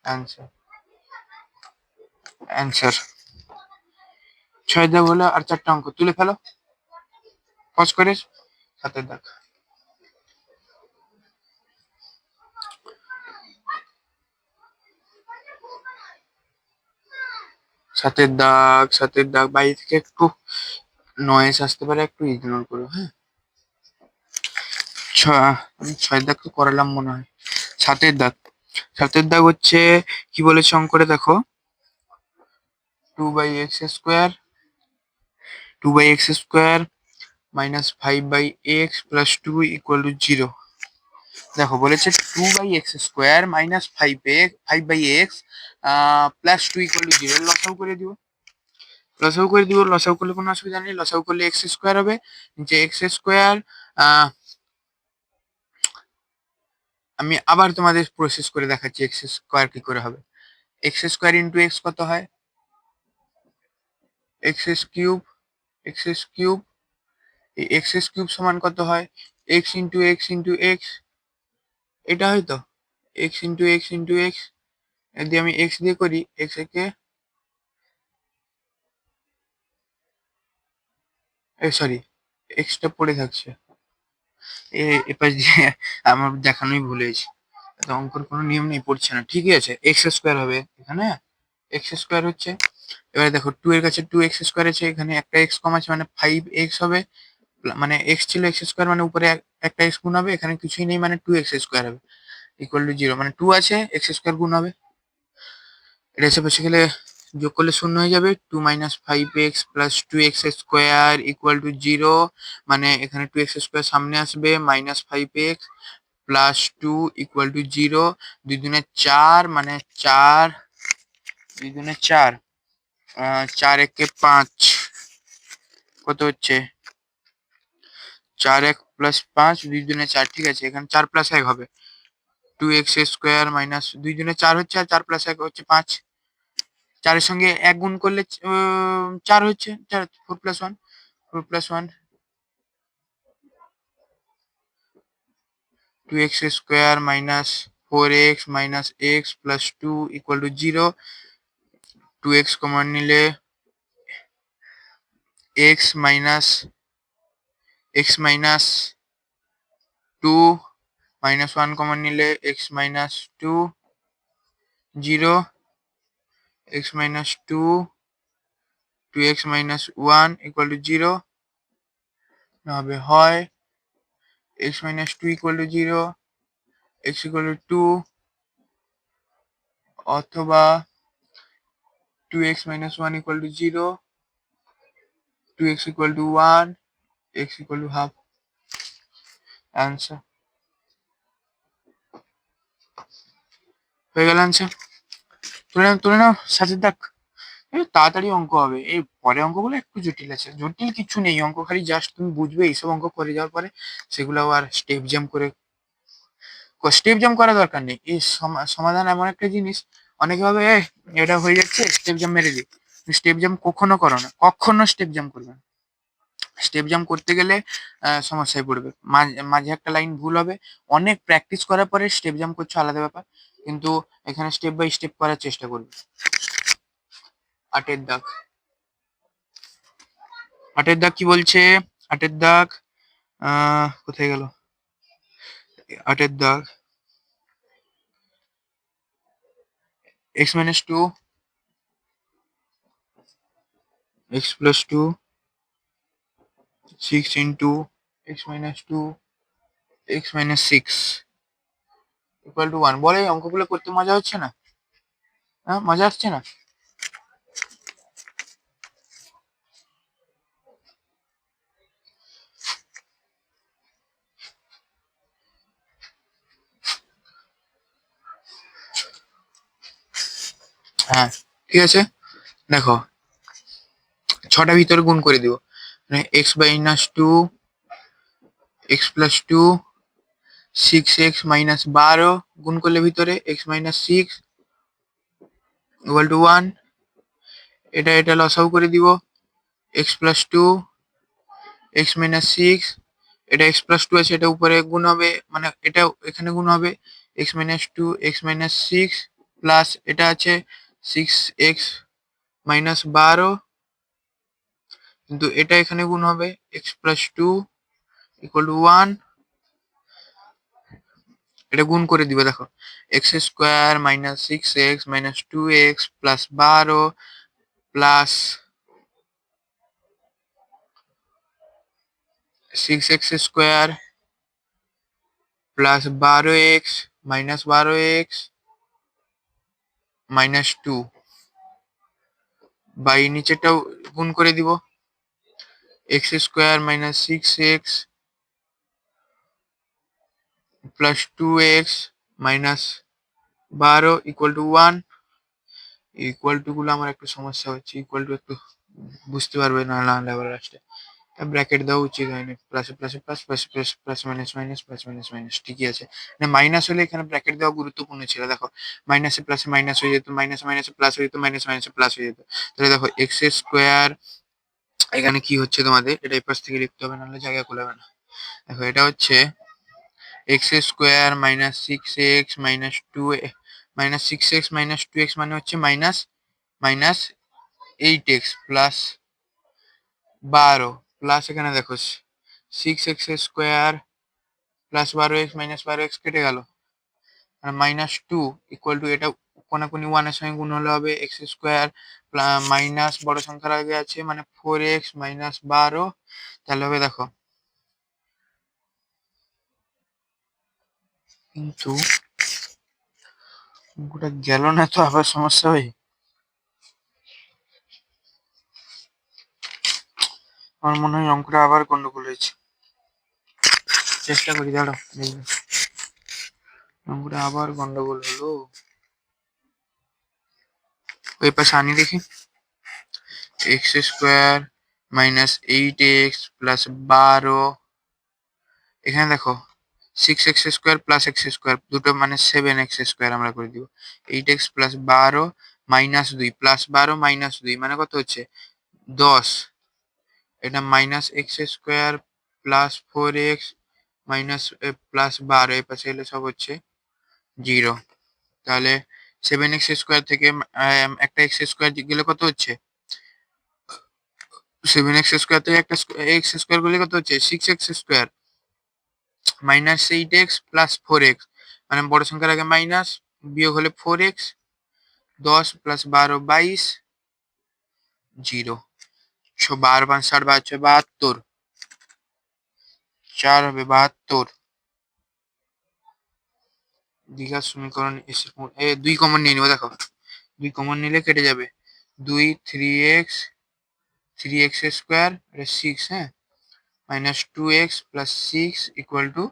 answer. Answer 6 দাগ হলো, আর 4টা অঙ্ক তুলে ফেলো পজ করে। 7 দাগ, 7 দাগ বাইরে থেকে একটু নয়েজ আসতে পারে, একটু ইগনোর করো, হ্যাঁ। 6 দাগ তো করালাম মনে হয়। 7 দাগ, 7 দাগ হচ্ছে কি বলেছে অঙ্করে দেখো, 2/x² 2/x² minus 5/x plus 2 equal to 0। দেখো বলেছে 2/x² minus 5/x plus 2 equal to 0। লসাগু করে দিব, লসাগু করলে কোনো অসুবিধা নেই। লসাগু করলে x² হবে, যে x²। আমি আবার তোমাদের প্রসেস করে দেখাচ্ছি x² কি করে হবে। x² ইন্টু x কত হয়? x³ x³ এই x³ সমান কত হয়? x into x into x, এটা হয়তো x into x into x। যদি আমি x দিয়ে করি, x কে সরি, এক্সটা পড়ে থাকছে এপাশ দিয়ে, আমার দেখানোই ভুলে গেছি। তো অঙ্কর কোনো নিয়ম নেই, পড়ছে না, ঠিকই আছে। x² হবে এখানে, x² হচ্ছে। এবারে দেখো 2 এর কাছে 2x² আছে, এখানে একটা x কম আছে মানে 5x হবে। মানে x ছিল x² মানে উপরে একটা x গুণ হবে, এখানে কিছুই নেই মানে 2x² হবে ইকুয়াল টু 0, মানে 2 আছে x² গুণ হবে। এটা এসে বসে গেলে যোগ করলে 0 হয়ে যাবে। 2 minus 5x plus 2x² equal to 0, মানে এখানে 2x² সামনে আসবে, minus 5x plus 2 equal to 0। 2 দুনে 4, মানে 4, 2 দুনে 4, 4 একে 5, কত হচ্ছে? 4 1 প্লাস 5, 2 দুনে 4, ঠিক আছে, এখানে 4 প্লাস 1 হবে। 2x² মাইনাস 2 দুনে 4 হচ্ছে, আর 4 প্লাস 1 হচ্ছে 5। 4 এর সঙ্গে 1 গুণ করলে 4 হচ্ছে, 4 4 plus 1, 4 plus 1, 2x² minus 4x minus x plus 2 equal to 0। 2x common নিলে x মাইনাস 2, মাইনাস 1 কমন নিলে x minus 2, 0, x minus 2, 2x minus 1 equal to 0 হবে। হয় x minus 2 equal to 0, x equal two 2, অথবা 2x minus 1 equal to 0, 2x equal to 1, x equal to half. Answer. হয়ে গেল answer. তুলে নাও 7 দাগ। তাড়াতাড়ি অঙ্ক হবে, এই পরে অঙ্কগুলো একটু জটিল আছে। জটিল কিছু নেই, অঙ্ক খালি জাস্ট তুমি বুঝবে। এইসব অঙ্ক করে যাওয়ার পরে সেগুলো আর স্টেপ জাম্প করা দরকার নেই। এই সমাধান এমন একটা জিনিস, অনেকে ভাবে এটা হয়ে যাচ্ছে স্টেপ জাম্প মেরে দিই। স্টেপ জাম্প কখনো করো না, কখনো স্টেপ জাম্প করবে না। স্টেপ জাম্প করতে গেলে সমস্যায় পড়বে, মাঝে একটা লাইন ভুল হবে। অনেক প্র্যাকটিস করার পরে স্টেপ জাম্প করছো আলাদা ব্যাপার, কিন্তু এখানে স্টেপ বাই স্টেপ করার চেষ্টা করবে। 8-এর দাগ, 8-এর দাগ কি বলছে? 8-এর দাগ কোথায় গেল? 8-এর দাগ x-2 x+2 6 into x-2 x-6 equal to 1। বলে এই অঙ্কগুলো করতে মজা হচ্ছে না? হ্যাঁ, মজা আসছে না? হ্যাঁ, ঠিক আছে। দেখো 6টা ভিতরে গুণ করে দিব, মানে x-2 x+2 6x-12 গুণ করলে ভিতরে x-6 equal to 1। এটা লসাগু করে দিব, x+2 x-6, এটা x+2 আছে, এটা উপরে গুণ হবে, মানে এটা এখানে গুণ হবে x-2 x-6 প্লাস এটা আছে 6x-12, কিন্তু এটা এখানে গুণ হবে x+2 equal to 1। এটা গুণ করে দিবে, দেখো x² - 6x - 2x plus 12 plus 6x² plus 12x minus 12x -2 by নিচেরটাও গুণ করে দিব, x² - 6x plus 2x minus 12 equal to 1। Equal to গুলো আমার একটু সমস্যা হচ্ছে, ইকুয়াল টু একটু বুঝতে পারবে না, না আবার লাস্টে ব্র্যাকেট দেওয়া উচিত হয়নি, প্লাসে প্লাসে plus plus plus plus minus minus plus minus minus, ঠিকই আছে। মানে মাইনাস হলে এখানে ব্র্যাকেট দেওয়া গুরুত্বপূর্ণ ছিল, দেখো মাইনাসে প্লাসে মাইনাস হয়ে যেত, মাইনাসে মাইনাসে প্লাস হয়ে যেত, মাইনাস মাইনাসে প্লাস হয়ে যেত। তাহলে দেখো x² এখানে কি হচ্ছে তোমাদের, এটা এই পাশ থেকে লিখতে হবে, নাহলে জায়গা কুলাবে না। দেখো এটা হচ্ছে x² - 6x - 2 -6x - 2x মানে হচ্ছে minus minus 8x plus 12 plus এখানে দেখো 6x² plus 12x minus 12x কেটে গেল, আর -2 ইকুয়াল টু এটা কোনাকুনি 1 এর সঙ্গে গুণ হলে হবে x² মাইনাস বড় সংখ্যার আগে আছে মানে 4x মাইনাস 12, তাহলে হবে দেখো, কিন্তু অঙ্কটা গেল না তো, আবার সমস্যা হয়। আমার মনে হয় অঙ্কটা আবার গন্ডগোল হয়েছে, চেষ্টা করি, দাঁড়াও দেখবে অঙ্কটা আবার গন্ডগোল হলো। ওই পাশে আনি দেখি, x² - 8x প্লাস 12, এখানে দেখো 6x² প্লাস x² দুটো মানে 7x² আমরা করে দিব, 8x প্লাস 12 -2 প্লাস 12 -2 মানে কত হচ্ছে 10, এটা -x² plus 4x minus plus 12 এই পাশে এলে সব হচ্ছে 0। তাহলে 7x² থেকে একটা x² গেলে কত হচ্ছে, 7x² থেকে একটা x² গেলে কত হচ্ছে 6x² -8x প্লাস 4x, মানে বড় সংখ্যার আগে মাইনাস, বিয়োগ হলে 4x, 10 প্লাস 12 22, 0। 12 5 60 72, 4 হবে 72। দ্বিঘাত সমীকরণ এসে 2 কমন নিয়ে নিব, দেখো 2 কমন নিলে কেটে যাবে, 2 3x 3x² 6, হ্যাঁ -2x প্লাস 6 ইকুয়াল টু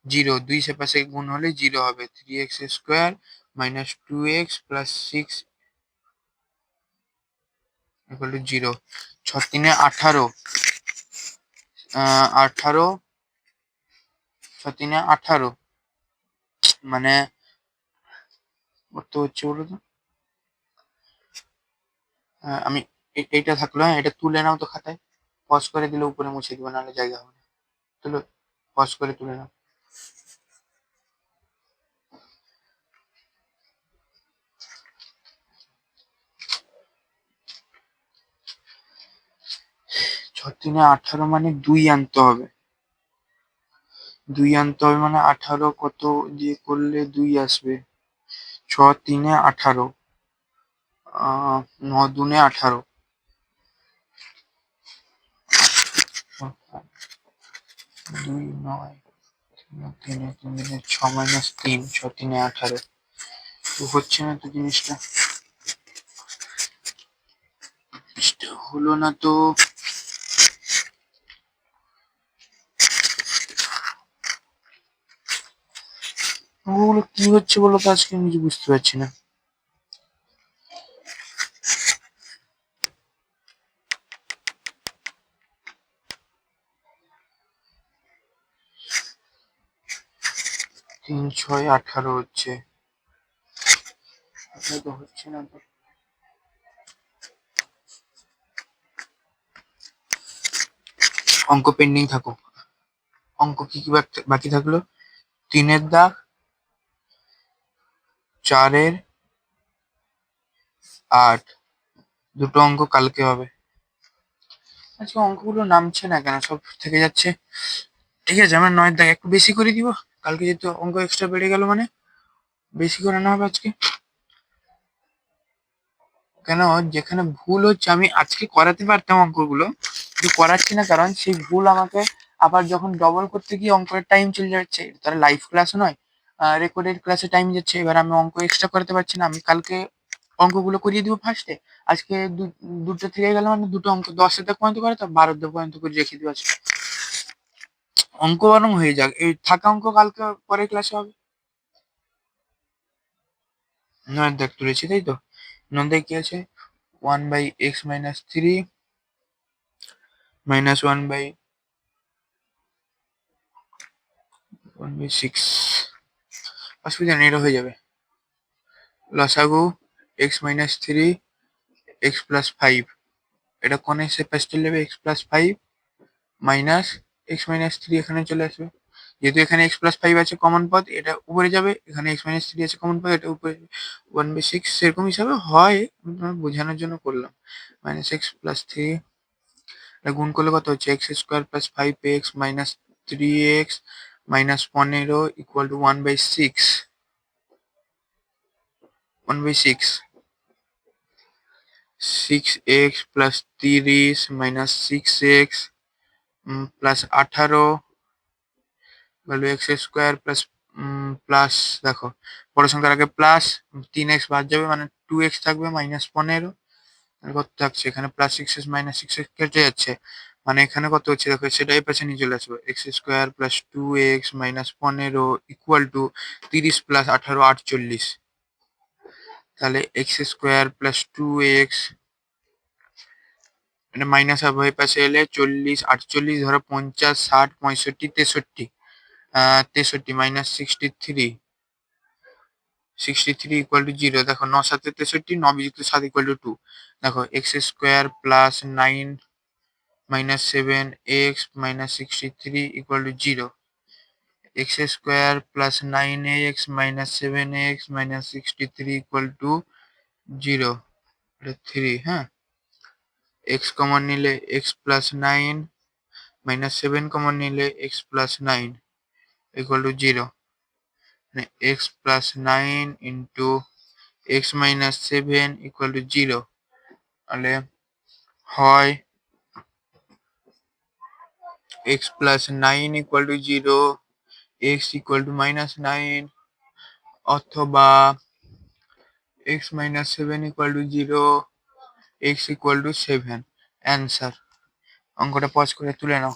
0, 2 সে পাশে গুণ হলে 0 হবে, 3x² -2x plus 6 equal to 0। 6 3 18, 18 6 3 18 মানে কত হচ্ছে বলো তো, আমি এইটা থাকলো, হ্যাঁ এটা তুলে নাও তো খাতায়, পজ করে দিলে উপরে মুছে দিব, নাহলে জায়গা হবে না। তুলো, পজ করে তুলে নাও। ছ তিনে 18 মানে 2 আনতে হবে। 2 আনতে হবে মানে 18 কত দিয়ে করলে 2 আসবে? 6 3 18, 9 2 18, 2 9 3 3 6 মাইনাস 3, 6 3 18। তো হচ্ছে না তো জিনিসটা, হলো না তো। ওগুলো কি হচ্ছে বলো তো, আজকে আমি কিছু বুঝতে পারছি না। তিন ছয় 18 হচ্ছে, তো হচ্ছে না তো। অঙ্ক পেন্ডিং থাকো। অঙ্ক কি কি বাকি থাকলো? 3-এর দাগ, 4-এর 8, দুটো অঙ্ক কালকে হবে। আজকে অঙ্কগুলো নামছে না কেন, সব থেকে যাচ্ছে। ঠিক আছে, আমরা 9-এর দাগ একটু বেশি করে দিব, কালকে যেহেতু অঙ্ক এক্সট্রা বেড়ে গেল মানে বেশি করে আনা হবে আজকে। কেন, যেখানে ভুল হচ্ছে আমি আজকে করাতে পারতাম অঙ্কগুলো, কিন্তু করাচ্ছি না কারণ সেই ভুল আমাকে আবার যখন ডবল করতে গিয়ে অঙ্কের টাইম চলে যাচ্ছে। তারা লাইভ ক্লাস নয়, রেকর্ডেড ক্লাসে টাইম যাচ্ছে, এবার আমি অঙ্ক এক্সট্রা করাতে পারছি না। আমি কালকে অঙ্কগুলো করিয়ে দিব ফার্স্টে, আজকে দুটো থেকে গেল মানে দুটো অঙ্ক 10-এর দাগ পর্যন্ত করে, তো 12-এর দাগ পর্যন্ত করে রেখে দিব আজকে। অঙ্ক বরং হয়ে যাক, এই থাকা অঙ্ক কালকে পরের ক্লাসে হবে। 9-এর দাগ তুলেছি তাই তো। 9 দাগ কি আছে? 1/x-3 minus 1/6। অসুবিধা নেই, এটা হয়ে যাবে। লসাগু x-3 x+5, এটা কোন এসে পাশে নেবে? x+5 মাইনাস x-3 এখানে চলে আসবে। যেহেতু এখানে x+5 আছে কমন পদ, এটা উপরে যাবে, এখানে x-3 আছে কমন পদ, এটা উপরে 1/6। সেরকম হিসাবে হয়, আমি তোমার বোঝানোর জন্য করলাম। -x+3, এটা গুণ করলে কত হচ্ছে? x² + 5x - 3x - 15 = 1/6। 6x + 30 - 6x + 18 value x² plus, দেখো বড় সংখ্যার আগে প্লাস, 3x বাদ যাবে মানে 2x থাকবে, -15 কত থাকছে এখানে, +6x - 6x কেটে যাচ্ছে, মানে এখানে কত হচ্ছে দেখো, সেটা এই পাশে নিয়ে চলে আসবে। x² + 2x - 15 = 30 + 18 48। তাহলে x² + 2x, এটা মাইনাস হবে এই পাশে এলে 40 48, ধরো 50 60 65 63, 63 - 63, 63 = 0। দেখো 9 7 63, 9 বিযুক্ত 7 = 2। দেখো x² + 9 - 7x - 63 = 0। x² + 9x - 7x - 63 = 0, এটা 3, হ্যাঁ। x কমন নিলে x + 9 - 7 কমন নিলে x + 9 = 0, মানে x + 9 * x - 7 = 0। তাহলে হয় x + 9 = 0, x = -9, অথবা x - 7 = 0, x = 7। অ্যান্সার। অঙ্কটা পজ করে তুলে নাও।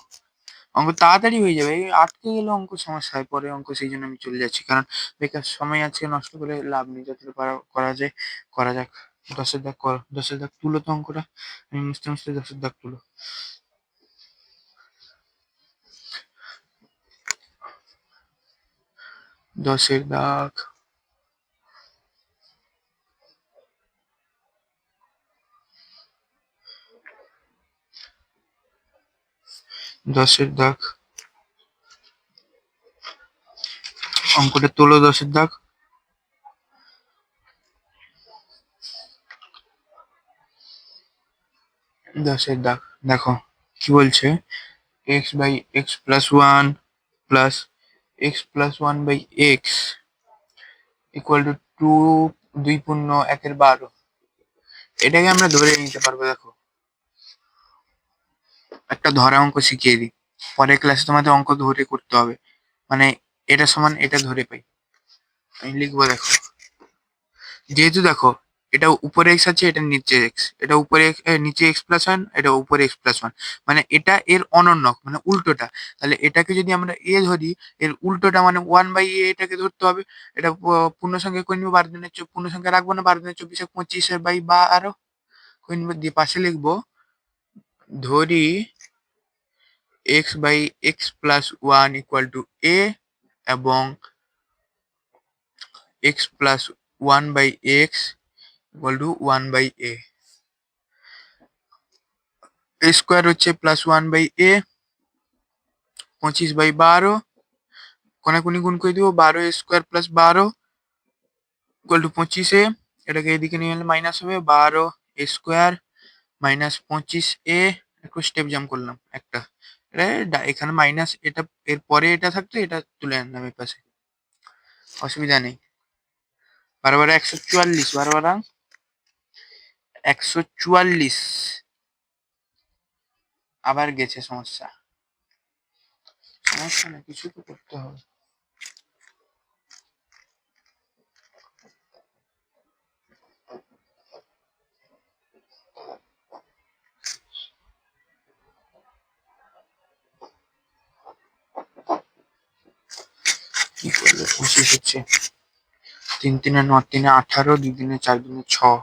অঙ্ক তাড়াতাড়ি হয়ে যাবে, এই আটকে গেলে অঙ্ক সমস্যা হয় পরে অঙ্ক, সেই জন্য আমি চলে যাচ্ছি, কারণ বেকার সময় আজকে নষ্ট করে লাভ নেই। যতটা করা যায় করা যাক। 10-এর দাগ করো, 10-এর দাগ তুলো তো অঙ্কটা, আমি মুছতে মুছতে 10-এর দাগ তুলো। 10-এর দাগ, 10-এর দাগ, অঙ্কটা তোলো 10-এর দাগ। 10-এর দাগ দেখো কি বলছে, x by x plus one plus x plus one by x equal to two, 2 পূর্ণ 1-এর 12। এটাকে আমরা ধরে নিতে পারবো। দেখো একটা ধরা অঙ্ক শিখিয়ে দিই, পরের ক্লাসে তোমাদের অঙ্ক ধরে করতে হবে, মানে এটা সমান এটা ধরে পাই। আমি লিখবো দেখো, যেহেতু দেখো এটা উপরে এক্স আছে, এটা নিচে এক্স, এটা উপরে নিচে এক্স প্লাস ওয়ান, এটা উপরে এক্স প্লাস ওয়ান, মানে এটা এর অনন্যক মানে উল্টোটা। তাহলে এটাকে যদি আমরা এ ধরি, এর উল্টোটা মানে 1/a এটাকে ধরতে হবে। এটা পূর্ণ সংখ্যা করে নিবো, 12 দিনের পূর্ণ সংখ্যা রাখবো না, 12 দিনের 24 25/12 করে নিবো, দিয়ে পাশে লিখবো ধরি x by x plus one equal to A, এবং x plus one by x equal to 1/a। A square হচ্ছে +1/a, 25/12, কোনাকুনি গুণ করে দিব, 12a² + 12 ইকুয়াল টু 25a। এটাকে এদিকে নিয়ে এলে মাইনাস হবে, 12a² মাইনাস 25a। একটু স্টেপ জাম্প করলাম একটা, এখানে মাইনাস, এটা এর পরে এটা থাকতো, এটা তুলে আনলাম এই পাশে, অসুবিধা নেই। 12 × 144, 12 × 144, আবার গেছে সমস্যা, সমস্যা না, কিছু তো করতে হবে। কি করবে, 25 হচ্ছে, 3×3 = 9, 3 × 18, 2 × 4 = 6,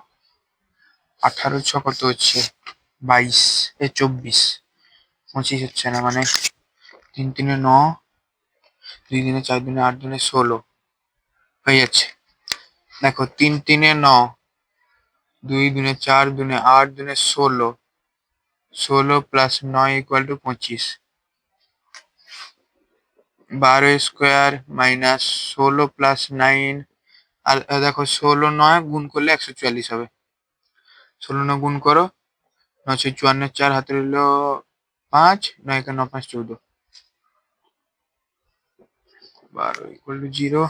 18 × 6 কত হচ্ছে 22, 24, 25 হচ্ছে না, মানে 3×3 = 9, 2 × 4 = 8, 2 × 16 হয়ে যাচ্ছে। দেখো 3×3 = 9, 2 × 4 = 8, 2 × 16, 16 + 9 = 25, 12² মাইনাস 16 + 9, আর দেখো 16 9 গুণ করলে 144 হবে, 16 9 গুণ করো, 9 × 54, 4 হাতে রইল 5, 9 × 9 = 5, 14, 12 = 0,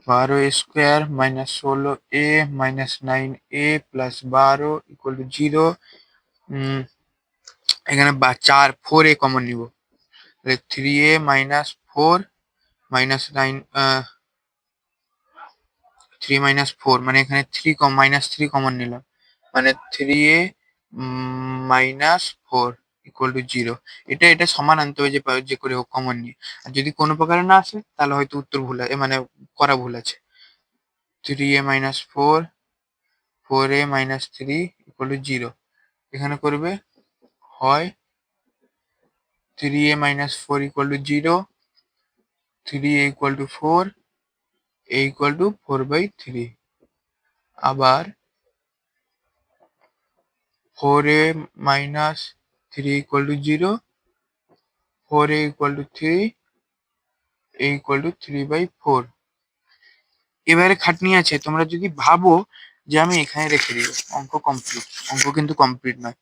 12a² minus 16a minus 9a plus 12 = 0। এখানে 4a কমন নিব, 3a মাইনাস 4 মাইনাস 9, 3 মাইনাস 4, মানে এখানে 3 মাইনাস 3 কমন নিলাম, মানে 3a মাইনাস 4 = 0। এটা সমান আনতে হবে, যে করে হোক কমন নিয়ে। আর যদি কোনো প্রকারে না আসে তাহলে হয়তো উত্তর ভুল আছে, মানে করা ভুল আছে। 3a minus 4, 4a minus 3 = 0। এখানে করবে হয় 3a মাইনাস 4 = 0, 3a = 4, a = 4/3, আবার 4a minus 3 = 0, 4a = 3, a = 3/4। এবারে খাটনি আছে, তোমরা যদি ভাবো যে আমি এখানে রেখে দিব, অঙ্ক কমপ্লিট, অঙ্ক কিন্তু কমপ্লিট নয়।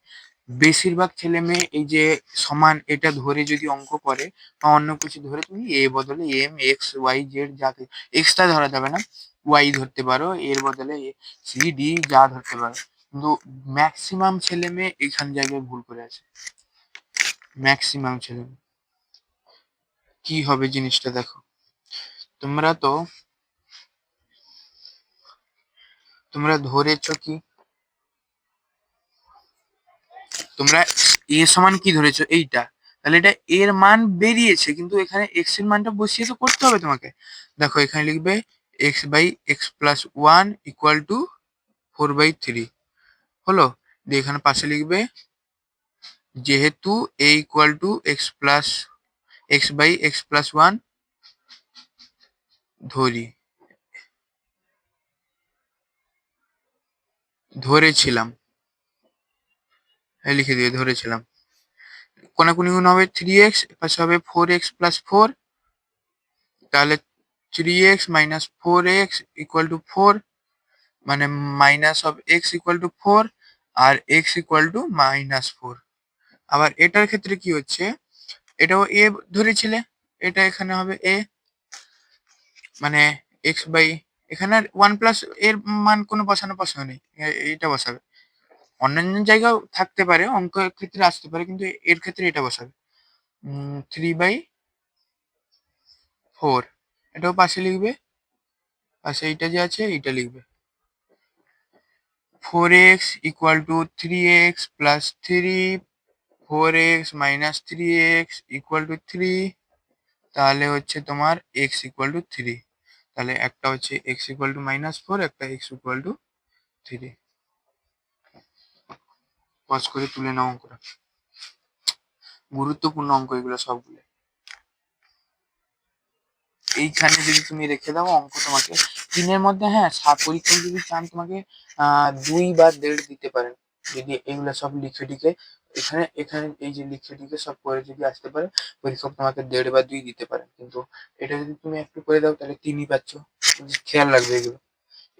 বেশিরভাগ ছেলে মেয়ে এই যে সমান এটা ধরে যদি অঙ্ক করে, বা অন্য কিছু ধরে, তুমি এ বদলে এম এক্স ওয়াই জেড যাকে, এক্সট্রা ধরা যাবে না, ওয়াই ধরতে পারো, এর বদলে সি ডি যা ধরতে পারো, কিন্তু ম্যাক্সিমাম ছেলে মেয়ে এখান জায়গায় ভুল করে আছে, ম্যাক্সিমাম ছেলে মেয়ে। কি হবে জিনিসটা দেখো, তোমরা ধরেছো কি, তোমরা এ সমান কি ধরেছো, এইটা, তাহলে এটা এর মান বেরিয়েছে, কিন্তু এখানে এক্স এর মানটা বসিয়ে তো করতে হবে তোমাকে। দেখো এখানে লিখবে x by x plus one equal to 4/3 হলো, দিয়ে এখানে পাশে লিখবে যেহেতু A equal to x by x plus one ধরেছিলাম, লিখে দিয়ে ধরেছিলাম, কোনাকুনি গুণ হবে 3x, পাশে হবে 4x প্লাস 4, তাহলে 3x minus 4x equal to 4, মানে minus of x equal to 4 আর x ইকুয়াল টু -4। আবার এটার ক্ষেত্রে কি হচ্ছে, এটাও a ধরেছিলে, এটা এখানে হবে a, মানে x বাই, এখানে আর 1 প্লাস এর মান কোনো বসানো প্রশ্ন নেই, এটা বসাবে। অন্যান্য জায়গাও থাকতে পারে, অঙ্কের ক্ষেত্রে আসতে পারে, কিন্তু এর ক্ষেত্রে এটা বসাবে 3/4, এটাও পাশে লিখবে, পাশে এইটা যে আছে এইটা লিখবে। 4x equal to 3x plus 3, 4x minus 3x equal to 3, তাহলে হচ্ছে তোমার x ইকুয়াল টু 3। তাহলে একটা হচ্ছে x ইকুয়াল টু -4, একটা x ইকুয়াল টু 3। পজ করে তুলে নাও অঙ্কটা, গুরুত্বপূর্ণ অঙ্ক এগুলো সবগুলো। এইখানে যদি তুমি রেখে দাও অঙ্ক তোমাকে 3-এর মধ্যে, হ্যাঁ পরীক্ষা যদি চান তোমাকে 2 বা 1.5 দিতে পারেন, যদি এগুলো সব লিখে টিকে এখানে এখানে এই যে লিখে টিকে সব করে যদি আসতে পারে, পরীক্ষক তোমাকে 1.5 বা 2 দিতে পারেন। কিন্তু এটা যদি তুমি একটু করে দাও তাহলে 3ই পাচ্ছ, খেয়াল রাখবে এগুলো।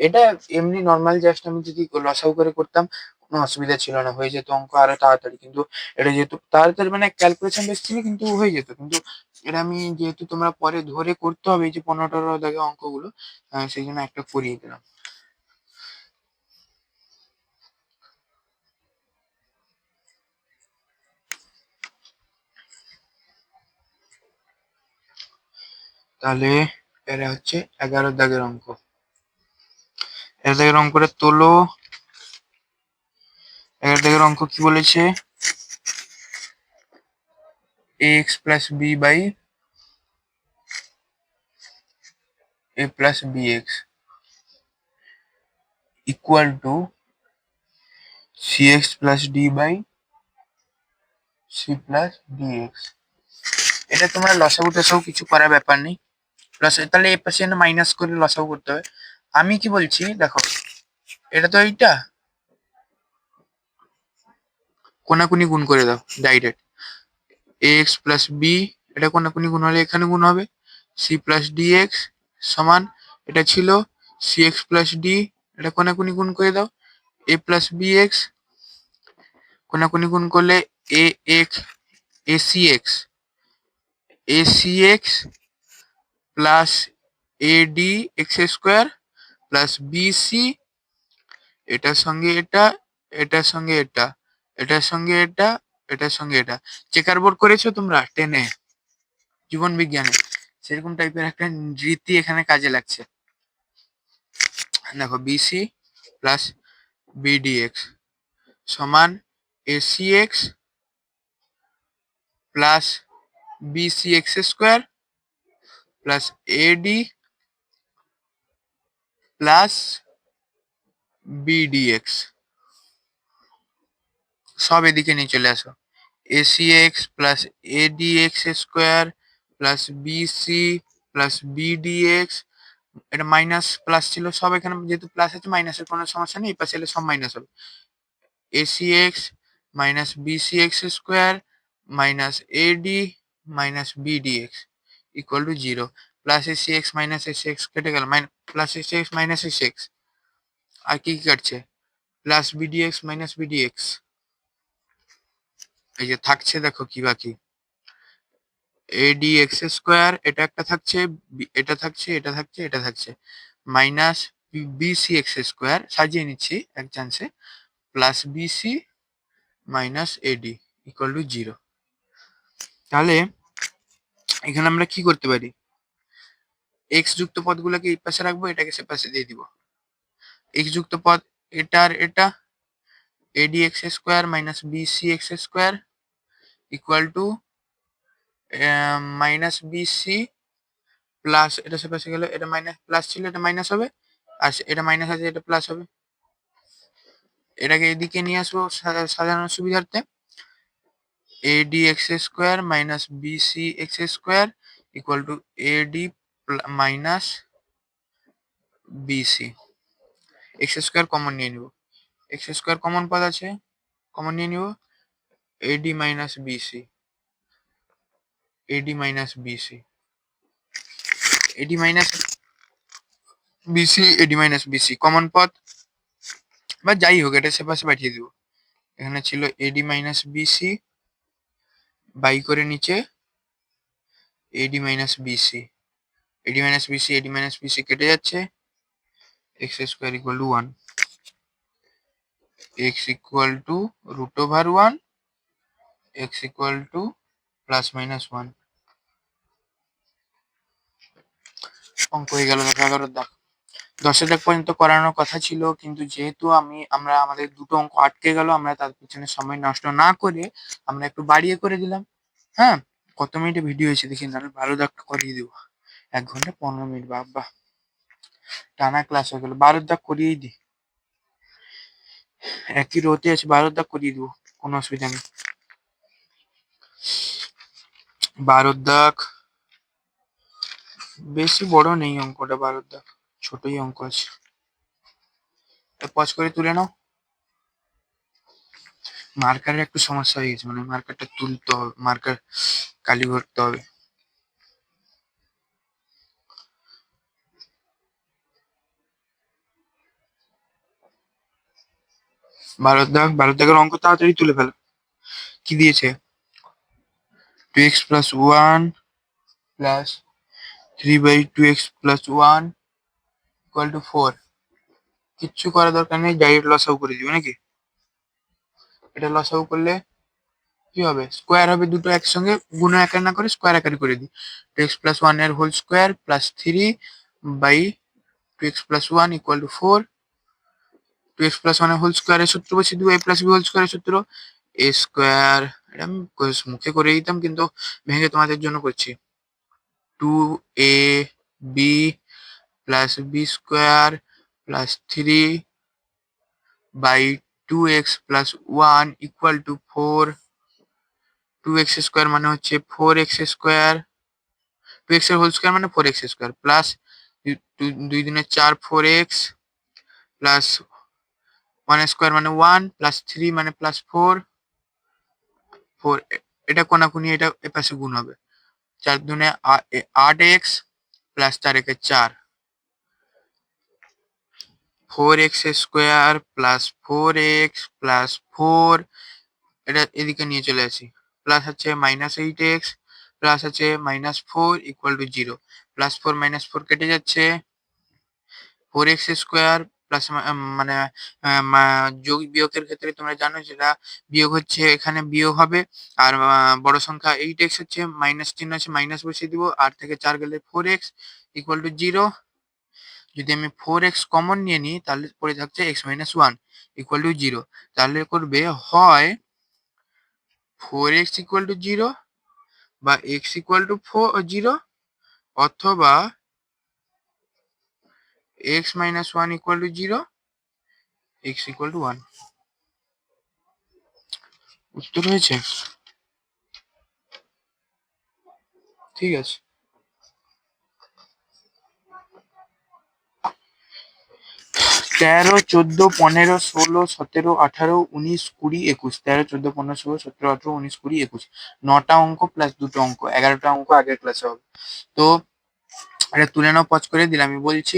এটা এমনি নর্মাল জাস্ট আমি যদি লসাগু করে করতাম কোনো অসুবিধা ছিল না, হয়ে যেত অঙ্ক আরো তাড়াতাড়ি। কিন্তু এটা যেহেতু তাড়াতাড়ি মানে ক্যালকুলেশন বেস ছিল, কিন্তু হয়ে যেত। কিন্তু এটা আমি যেহেতু তোমরা পরে ধরে করতে হবে, এই যে 15-টা দাগে অঙ্কগুলো, সেই জন্য একটা করিয়ে দিলাম। তাহলে এটা হচ্ছে 11 দাগের অঙ্ক। 11 দাগের অঙ্কটা তোলো। 11 দাগের অঙ্ক কি বলেছে, ax plus b by a plus bx equal to cx plus d by c plus dx। এটা তোমার লসাগু টসাগু কিছু করার ব্যাপার নেই, তাহলে এ পাশে মাইনাস করে লসাগু করতে হবে। আমি কি বলছি দেখো, এটা তো এইটা কোনাকুনি গুণ করে দাও ডাইরেক্ট, ax প্লাস b, এটা কোনাকুনি গুণ হলে এখানে গুণ হবে, c প্লাস dx সমান, এটা ছিল cx প্লাস d, এটা কোনাকুনি গুণ করে দাও, a প্লাস bx, কোনাকুনি গুণ করলে ax acx acx plus ad x square plus bc, এটার সঙ্গে এটা, এটার সঙ্গে এটা, এটার সঙ্গে এটা, এটার সঙ্গে এটা। চেকার বোর্ড করেছো তোমরা 10-এ জীবন বিজ্ঞানে, সেরকম টাইপের একটা রীতি এখানে কাজে লাগছে। দেখো বিসি প্লাস বিডিএক্স সমান ACX plus BC x square plus AD plus BDX. সব এদিকে নিয়ে চলে আসো, ACX plus ADX square plus BC plus BDX, এটা মাইনাস প্লাস ছিল, সব এখানে যেহেতু প্লাস আছে মাইনাসের কোনো সমস্যা নেই, এই পাশে এলে সব মাইনাস হবে। ACX minus BCX square minus AD minus BDX equal to 0, plus ACX minus ACX কেটে গেল, প্লাস এসিএক্স মাইনাস এসিএক্স, আর কি কি কাটছে, প্লাস বিডিএক্স মাইনাস বিডিএক্স, এই যে থাকছে দেখো কি বাকি, এডি এক্স স্কোয়ার, এটা একটা থাকছে, এটা থাকছে, এটা থাকছে, এটা থাকছে, মাইনাস বিসি এক্স স্কোয়ার, সাজিয়ে নিচ্ছি এক চান্সে, plus BC minus AD equal to 0। তাহলে এখানে আমরা কি করতে পারি, এক্স যুক্ত পদগুলোকে এই পাশে রাখবো, এটাকে সে পাশে দিয়ে দিব। এক্স যুক্ত পদ এটা আর এটা, AD x square minus BC x square equal to minus BC plus, এটা সে পাশে গেল, এটা মাইনাস প্লাস ছিল, এটা মাইনাস হবে, আর এটা মাইনাস আছে, এটা প্লাস হবে। এটাকে এদিকে নিয়ে আসবো সাজানোর সুবিধার্থে, AD x square minus BC x square equal to AD minus BC. X square common নিয়ে নিব, এক্স স্কোয়ার কমন পদ আছে, কমন নিয়ে নিব, AD minus BC AD minus BC, AD minus BC, AD minus BC common পথ বা যাই হোক এটা সেপাশে পাঠিয়ে দিব। এখানে ছিল এডি মাইনাস বিসি বাই করে নিচে AD minus BC, AD minus BC, AD minus BC কেটে যাচ্ছে, x square equal to 1, x equal to root over 1, x equal to plus minus 1। অঙ্ক হয়ে গেল। দেখো 11 দাগ। 10 দাগ পর্যন্ত করানোর কথা ছিল, কিন্তু যেহেতু আমরা আমাদের দুটো অঙ্ক আটকে গেল, আমরা তার পিছনে সময় নষ্ট না করে আমরা একটু বাড়িয়ে করে দিলাম। হ্যাঁ, কত মিনিটে ভিডিও হয়েছে দেখি, নাহলে 12 দাগটা করিয়ে দেবো। 1 ঘন্টা 15 মিনিট, বাবা টানা ক্লাস হয়ে গেল। 12 দাগ করিয়েই দিই, একই রোতে আছে, 12 দাগ করিয়ে দেবো, কোনো অসুবিধা নেই। 12 দাগ বেশি বড় নেই অঙ্কটা, 12 দাগ ছোটই অঙ্ক আছে। পজ করে তুলে নাও। মার্কারের একটু সমস্যা হয়ে গেছে, মানে মার্কারটা তুলতে হবে, মার্কার কালি ভরতে হবে। 12 দাগ, 12 দাগের অঙ্ক তাড়াতাড়ি তুলে ফেলো। কি দিয়েছে? 2x plus 1 plus 3/2x plus 1 equal to 4। কিচ্ছু করার দরকার নেই, ডাইরেক্ট লসাগু করে দিবে নাকি? এটা লসাগু করলে কি হবে? স্কোয়ার হবে দুটো একসঙ্গে, গুণ আকার না করে স্কোয়ার আকারে করে দিই। 2x plus 1 এর whole square plus 3/2x plus 1 equal to 4। 2x plus 1 এর হোল স্কোয়ারের সূত্র বসিয়ে দিব, a plus b হোল স্কোয়ারের সূত্র, a স্কোয়ার, এটা আমি মুখে করে দিতাম কিন্তু ভেঙে তোমাদের জন্য করছি। 2ab plus b square plus 3/2x plus 1 equal to 4। 2x square মানে হচ্ছে 4x স্কোয়ার, 2x এর হোল স্কোয়ার মানে 4x square plus 2 দুনে 4 4x plus 1 square মানে 1 প্লাস 3 মানে প্লাস 4 4, এটা কোনাকুনি, এটা এপাশে গুণ হবে। 4 দুনে 8x প্লাস 4 একে 4, 4x square plus 4x plus 4, এটা এদিকে নিয়ে চলে আসি, প্লাস হচ্ছে -8x প্লাস আছে -4 ইকুয়াল টু 0। প্লাস 4 -4 কেটে যাচ্ছে, 4x স্কোয়ার প্লাস মানে যোগ বিয়োগের ক্ষেত্রে তোমরা জানো যেটা বিয়োগ হচ্ছে, এখানে বিয়োগ হবে। আর বড় সংখ্যা 8x হচ্ছে, মাইনাস চিহ্ন আছে, মাইনাস বসিয়ে দিব, 8 থেকে 4 গেলে 4x ইকুয়াল টু 0। যদি আমি 4x কমন নিয়ে নিই তাহলে পড়ে থাকছে x - 1 ইকুয়াল টু 0। তাহলে করবে হয় 4x ইকুয়াল টু 0 বা x ইকুয়াল টু 0, অথবা x - 1 equal to 0, x equal to 1। উত্তর হয়েছে, ঠিক আছে। 13, 14, 15, 16, 17, 18, 19, 20, 21। 13, 14, 15, 16, 17, 18, 19, 20, 21। 9টা অঙ্ক প্লাস 2টো অঙ্ক, 11টা অঙ্ক আগের ক্লাসে হবে। তো এটা তুলে নাও, পজ করে দিলাম। আমি বলছি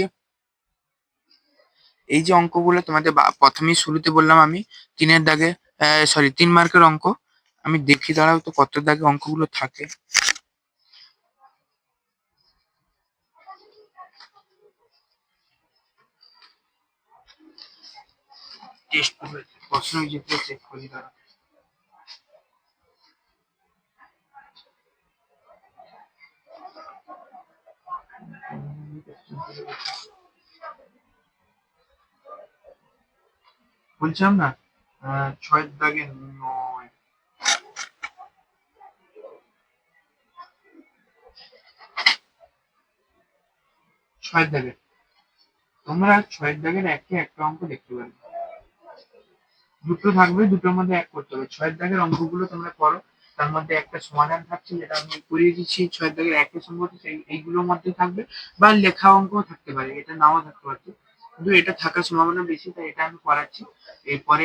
এই যে অঙ্কগুলো তোমাদের প্রথমেই শুরুতে বললাম আমি 3-এর দাগে, সরি 3 মার্কের অঙ্ক। আমি দেখি দাঁড়াও তো কত দাগে অঙ্কগুলো থাকে। টেস্ট প্রশ্ন যেগুলো চেক করি দাঁড়াও। বলছিলাম না 6-এর দাগে 9, 6-এর দাগে তোমরা 6-এর দাগের একটা অঙ্ক দেখতে পারবে, দুটো থাকবে, দুটোর মধ্যে এক করতে হবে। 6-এর দাগের অঙ্কগুলো তোমরা করো, তার মধ্যে একটা সমাধান থাকছে যেটা আমি করিয়ে দিচ্ছি। 6-এর দাগের একের সম্ভবত এইগুলোর মধ্যে থাকবে, বা লেখা অঙ্কও থাকতে পারে, এটা নাও থাকতে পারছে, কিন্তু এটা থাকার সম্ভাবনা বেশি, তাই এটা আমি করাচ্ছি। এরপরে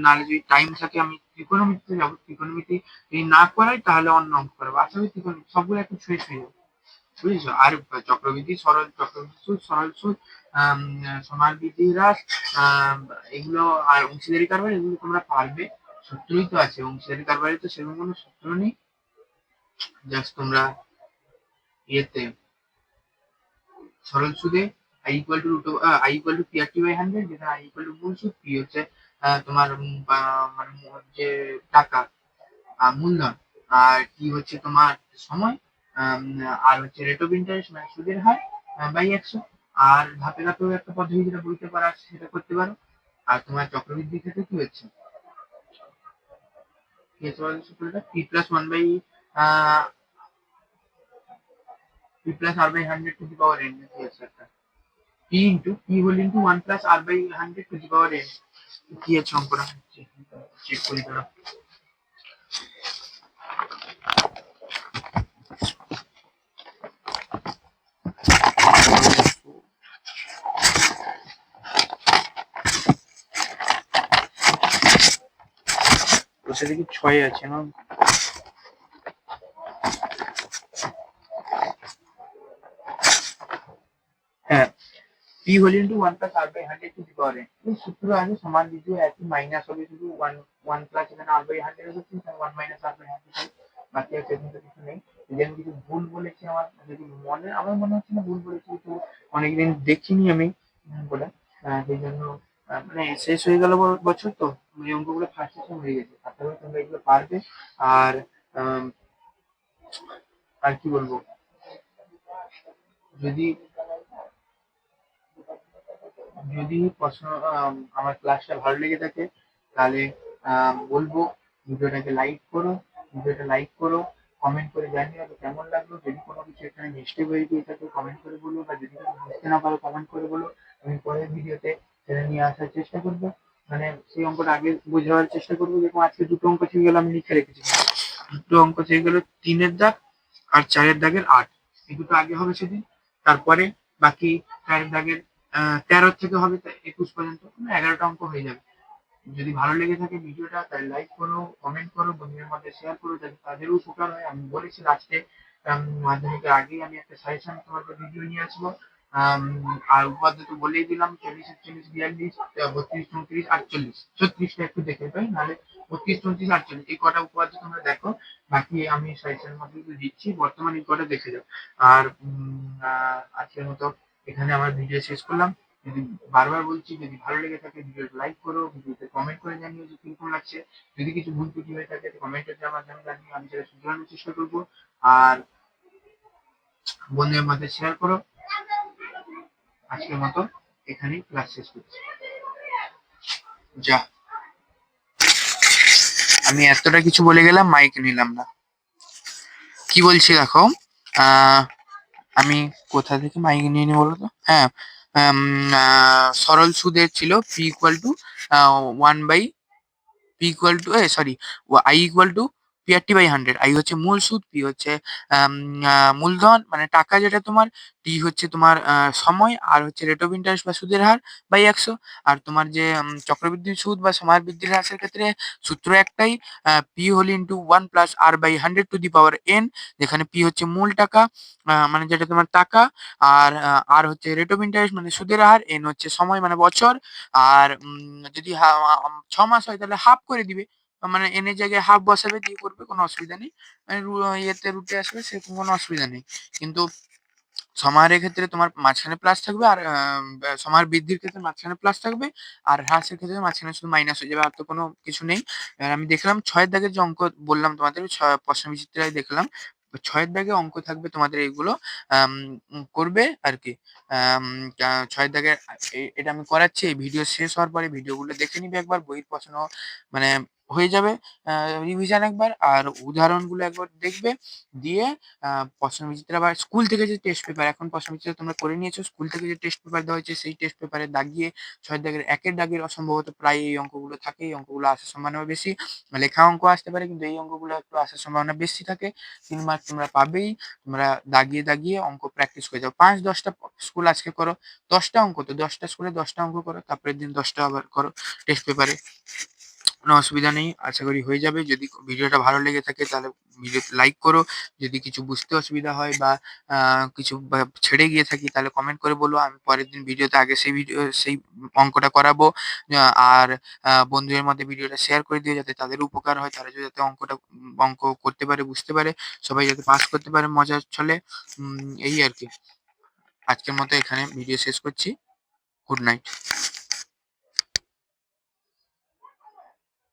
নাহলে যদি টাইম থাকে আমি ত্রিকোণমিতিতে যাবো, ত্রিকোণমিতি যদি না করাই তাহলে অন্য অঙ্ক করাবো। আশা করি ত্রিকোণমিতি সবগুলো একটু ছুঁয়ে ছুঁয়ে যাবো, বুঝেছো? আর চক্রবৃদ্ধি, সরল চক্রবৃদ্ধি সুদ, সরল সুদ, সমারবৃদ্ধি হ্রাস, এগুলো আর অংশীদারি কারবার, এগুলো তোমরা পারবে। সূত্রই তো আছে অংশীদারি কারবারে, তো সেরকম কোনো সূত্র নেই। জাস্ট তোমরা ইয়েতে সরল সুদে i equal to P R T by 100, যেটা i ইকুয়াল টু মূল সুদ, পি হচ্ছে তোমার মানে যে টাকা, মূলধন, আর কি হচ্ছে তোমার সময়, আম, আর হচ্ছে রেট অফ ইন্টারেস্ট মানে সুদের হার বাই 100। আর ধাপে ধাপেও একটা পদ্ধতি যেটা বইতে পারা আছে সেটা করতে পারো। আর তোমার চক্রবৃদ্ধি ক্ষেত্রে কি হচ্ছে, সূত্রটা P plus one by P plus R by 100 to the power N, কি আছে একটা P into P whole into 1 plus R by 100 to the power N. কি আছে অঙ্কটা, চেক করি দাঁড়াও। ওটা দেখি 6 আছে না? হ্যাঁ, P whole into 1 plus R by 100 to the power N. এই সূত্র আছে, সমান দ্বিতীয় একই, মাইনাস হবে শুধু 1 প্লাস এখানে আর বাই 100 হচ্ছে, 1 মাইনাস আর বাই 100, বাকি আর সেখানে কিছু নেই। যদি আমি কিছু ভুল বলেছি, আমার মনে হচ্ছে না ভুল বলেছি, কিন্তু অনেকদিন দেখিনি আমি বলে, সেই জন্য মানে শেষ হয়ে গেল বছর, তো এই অঙ্কগুলো ফার্স্ট সেশন হয়ে গেছে। আশা করি তোমরা এগুলো পারবে। আর আম, আর কি বলবো, যদি যদি পছন্দ, আমার ক্লাসটা ভালো লেগে থাকে তাহলে বলবো ভিডিওটাকে লাইক করো, ভিডিওটা লাইক করো, কমেন্ট করে জানিও যে কেমন লাগলো। যদি কোনো কিছু এখানে মিস্টেক হয়ে গিয়ে থাকে কমেন্ট করে বলো, বা যদি কিছু বুঝতে না পারো কমেন্ট করে বলো, আমি পরের ভিডিওতে সেটা নিয়ে আসার চেষ্টা করবো। মানে সেই অঙ্কটা আগে বোঝাবার চেষ্টা করবো। যেরকম আজকে দুটো অঙ্ক ছিল গেল, আমি লিখে রেখেছি, দুটো অঙ্ক থেকে গেল 3-এর দাগ আর 4-এর দাগের 8, এই দুটো আগে হবে সেদিন। তারপরে বাকি 4-এর দাগের 13 থেকে হবে 21 পর্যন্ত, 11টা অঙ্ক হয়ে যাবে। যদি ভালো লেগে থাকে ভিডিওটা তাহলে লাইক করো, কমেন্ট করো, বন্ধুদের মধ্যে শেয়ার করো, যাতে তাদেরও উপকার হয়। আমি বলেছি লাস্টে মাধ্যমিকের আগেই আমি একটা সাজেশন তোমাদের ভিডিও নিয়ে আসবো। আর উপাদ্য তো বলেই দিলাম, 40, 41, 42, 32, 34, 48, 36টা একটু দেখে পাই, নাহলে 32, 34, 48 এই কটা উপাদ্য তোমরা দেখো। বাকি আমি সাজেশনের মধ্যে দিচ্ছি, বর্তমান এই কটা দেখে যাও। আর আজকের মতো এখানে আমার ভিডিও শেষ করলাম। যদি বারবার বলছি, যদি ভালো লেগে থাকে ভিডিওটা লাইক করো, ভিডিওতে কমেন্ট করে জানিও যে কিরকম লাগছে। যদি কিছু ভুল ত্রুটি হয়ে থাকে কমেন্টের মাধ্যমে জানিও, আমি সেটা শুধরানোর চেষ্টা করবো। আর বন্ধুদের মধ্যে শেয়ার করো। আজকের মতো এখানেই ক্লাস শেষ করছি। যা, আমি এতটা কিছু বলে গেলাম, মাইক নিলাম না। কি বলছি দেখো, আমি কোথা থেকে মাইক নিয়ে নি বলো তো? হ্যাঁ, সরল সুদের ছিল P equal to 1 by P equal to sorry I equal to P R T by 100। I হচ্ছে মূল সুদ, পি হচ্ছে মূলধন মানে টাকা যেটা তোমার, টি হচ্ছে তোমার সময়, আর হচ্ছে রেট অফ ইন্টারেস্ট বা সুদের হার বাই 100। আর তোমার যে চক্রবৃদ্ধি সুদ বা সময় বৃদ্ধির হ্রাসের ক্ষেত্রে সূত্র একটাই, P whole into 1 plus R by 100 to the power N, যেখানে পি হচ্ছে মূল টাকা, মানে যেটা তোমার টাকা, আর হচ্ছে রেট অফ ইন্টারেস্ট মানে সুদের হার, এন হচ্ছে সময় মানে বছর। আর যদি 6 মাস হয় তাহলে হাফ করে দিবে, মানে এন এর জায়গায় হাফ বসাবে, দিয়ে করবে, কোনো অসুবিধা নেই। মানে ইয়েতে রুটে আসবে, সেরকম কোনো অসুবিধা নেই। কিন্তু সময়ের ক্ষেত্রে তোমার মাঝখানে প্লাস থাকবে, আর সময়ের বৃদ্ধির ক্ষেত্রে মাঝখানে প্লাস থাকবে, আর হ্রাসের ক্ষেত্রে মাঝখানে শুধু মাইনাস হয়ে যাবে, আর তো কোনো কিছু নেই। এবার আমি দেখলাম 6-এর দাগের যে অঙ্ক বললাম তোমাদের, প্রশ্ন বিচিত্রায় দেখলাম 6-এর দাগে অঙ্ক থাকবে তোমাদের, এইগুলো করবে আর কি। 6-এর দাগের এটা আমি করাচ্ছি, এই ভিডিও শেষ হওয়ার পরে ভিডিওগুলো দেখে নিবে একবার, বইয়ের প্রশ্ন মানে হয়ে যাবে রিভিশন একবার, আর উদাহরণগুলো একবার দেখবে। দিয়ে প্রশ্ন বিচিত্রা বা স্কুল থেকে যে টেস্ট পেপার, এখন প্রশ্ন বিচিত্রা তোমরা করে নিয়েছো, স্কুল থেকে যে টেস্ট পেপার দেওয়া হয়েছে সেই টেস্ট পেপারে দাগিয়ে 6 দাগের 1-এর দাগের অসম্ভবত প্রায় এই অঙ্কগুলো থাকে, এই অঙ্কগুলো আসার সম্ভাবনা বেশি। লেখা অঙ্ক আসতে পারে, কিন্তু এই অঙ্কগুলো একটু আসার সম্ভাবনা বেশি থাকে। 3 মার্ক তোমরা পাবেই। তোমরা দাগিয়ে দাগিয়ে অঙ্ক প্র্যাকটিস করে যাও। 5-10টা স্কুল আজকে করো, 10টা অঙ্ক, তো 10টা স্কুলে 10টা অঙ্ক করো, তারপরের দিন 10টা আবার করো টেস্ট পেপারে। কোনো অসুবিধা নেই। আশা করি হয়ে যাবে। যদি ভিডিওটা ভালো লেগে থাকে তাহলে ভিডিওতে লাইক করো। যদি কিছু বুঝতে অসুবিধা হয় বা আ কিছু ছেড়ে গিয়ে থাকি তাহলে কমেন্ট করে বলো। আমি পরের দিন ভিডিওতে আগে সেই অঙ্কটা করাবো। আ আর বন্ধুদের মধ্যে ভিডিওটা শেয়ার করে দিও যাতে তাদেরও উপকার হয়। তারা যাতে অঙ্ক করতে পারে, বুঝতে পারে। সবাই যাতে পাস করতে পারে মজার ছলে। এই আরকি। আজকের মতো এখানে ভিডিও শেষ করছি। Good night.